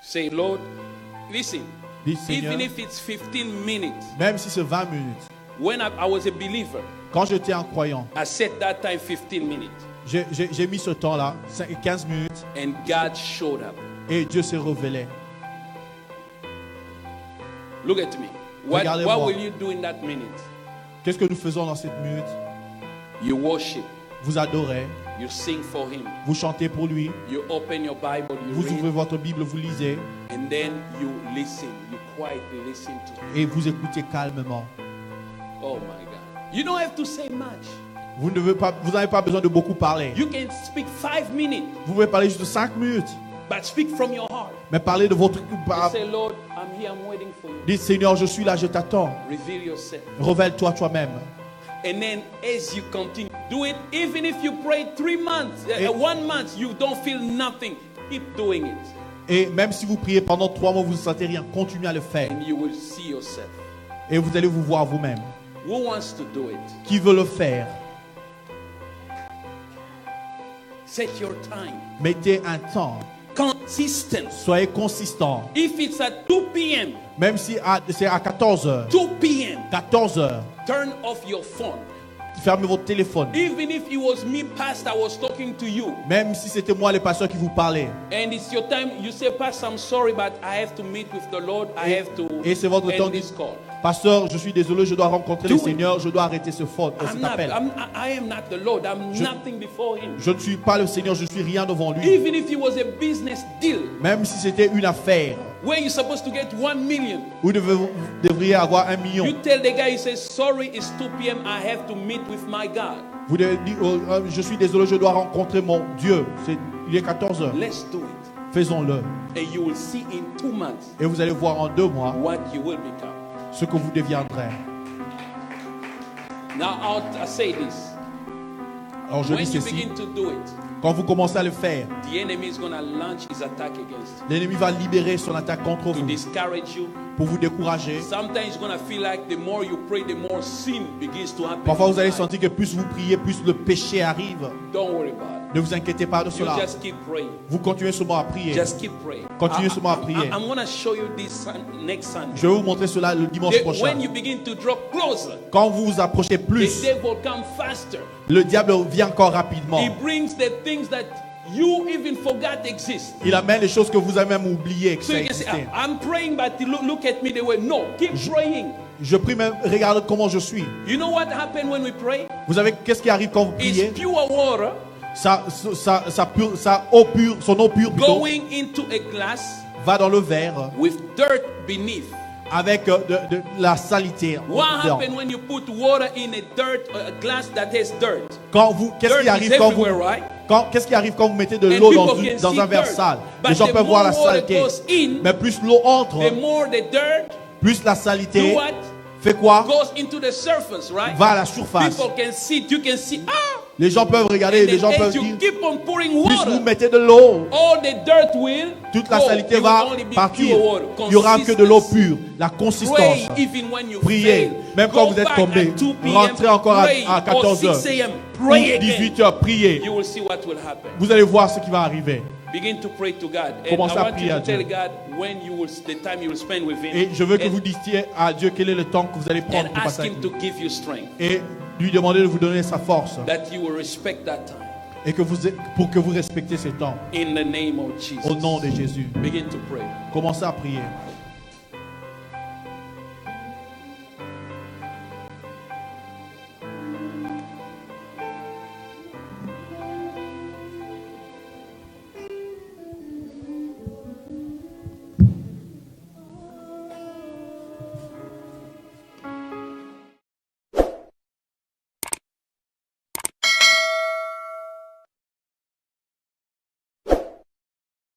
Say, Lord, listen, Dis, Seigneur, even if it's 15 minutes, même si c'est 20 minutes. when I was a believer, Quand j'étais un croyant, I set that time 15 minutes, j'ai mis ce temps-là, 15 minutes, and God showed up. et Dieu s'est révélé. Look at me. What Regardez-moi. will you do in that minute? Qu'est-ce que nous faisons dans cette minute? You worship, Vous adorez, you sing for Him, vous chantez pour lui, you open your Bible, you vous ouvrez read, votre Bible, vous lisez, and then you listen. You quietly listen to Him. et vous écoutez calmement. Oh my God. You don't have to say much. Vous n'avez pas besoin de beaucoup parler. You can speak 5 minutes, Vous pouvez parler juste 5 minutes, but speak from your heart. mais parlez de votre... You say, Lord, I'm here, I'm waiting for you. Dites, Seigneur, je suis là, je t'attends. Reveal yourself. Révèle-toi toi-même. And then as you continue, do it even if you pray 3 months, Et- 1 month, you don't feel nothing. Keep doing it. Et même si vous priez pendant 3 mois, vous ne sentez rien, continuez à le faire. And you will see yourself. Et vous allez vous voir vous-même. Who wants to do it? Qui veut le faire? Set your time. Mettez un temps. Consistent. Soyez consistant. If it's at 2 p.m., Même si c'est à 14 heures. 2 p.m., 14 heures. turn off your phone. Fermez votre téléphone. Even if it was me, Pastor, was talking to you, Même si c'était moi, les pasteurs, qui vous parlaient. and it's your time, you say, Pastor, I'm sorry, but I have to meet with the Lord. I have to Et c'est votre temps. end this call. Pasteur, je suis désolé, je dois rencontrer le Do it. Seigneur, je dois arrêter ce phone, cet appel. I am not the Lord. I'm Je- nothing before Him. Je ne suis pas le Seigneur, je suis rien devant lui. Even if it was a business deal Même si c'était une affaire, where you're supposed to get 1 million, vous devriez avoir 1 million. you tell the guy, you say, sorry, it's 2 p.m. I have to meet with my God. Vous devez dire, oh, je suis désolé, je dois rencontrer mon Dieu. Il est 14 heures. Let's do it. Faisons-le. And you will see in 2 months Et vous allez voir en 2 mois what you will become. ce que vous deviendrez. Now I'll say this. Alors je When dis you ceci. begin to do it, Quand vous commencez à le faire, the enemy is going to launch his attack against you l'ennemi va libérer son attaque contre to vous discourage you. pour vous décourager. Sometimes you're going to feel like the more you pray, the more sin begins to happen. Parfois, vous allez in your life. sentir que plus vous priez, plus le péché arrive. Don't worry about Ne vous inquiétez pas de it. You cela. just keep praying. Vous continuez seulement à prier. Just keep praying. Continuez seulement à prier. I'm going to show you this next Sunday. Je vais vous montrer cela le dimanche That prochain. when you begin to draw closer, Quand vous vous approchez the plus, devil comes faster. le diable vient encore rapidement. He brings the things that you even forgot exist. Il amène les choses que vous avez même oubliées que So ça you can say, existait. I'm praying, but look at me the way. No, keep praying. Je prie même, regarde comment je suis. You know what happened when we pray? Vous savez qu'est-ce qui arrive quand vous It's priez? pure water son eau pure plutôt, going into a glass va dans le verre with dirt beneath. avec de la salité. What dedans. happens when you put water in a glass that has dirt? Qu'est-ce Dirt qui is arrive quand vous, everywhere, right? qu'est-ce qui arrive quand vous mettez de And l'eau people can dans see un verre dirt. sale? But Les gens the peuvent voir la more water saleté. goes in, Mais plus l'eau entre, the more the dirt plus la do salité what? fait quoi? Goes into the surface, right? Va à la surface. People can see it. You can see, Les gens peuvent regarder, and les gens then peuvent as you dire, keep on pouring plus vous water, mettez de l'eau, all the dirt will toute la go. saleté It will va only be partir. pure water. Il n'y aura que de l'eau Consistency. pure, la Pray consistance. even when you Priez, fail. même Go quand vous êtes back tombé, at 2 p.m. rentrez encore pray, à 14 or heures, 6 a.m. ou Pray again. 18 heures, priez. You will see what will happen. Vous allez voir ce qui va arriver. Begin to pray to God. And Commencez I à want prier you à to tell Dieu. God when you will, the time you will spend with Him. Et je veux que And- vous disiez à Dieu quel est le temps que vous allez prendre and pour ask passer avec Him lui. to give you strength. Et lui demander de vous donner sa force. That you will respect that time. Et pour que vous respectez ces temps. In the name of Jesus. Au nom de Jésus. Begin to pray. Commencez à prier.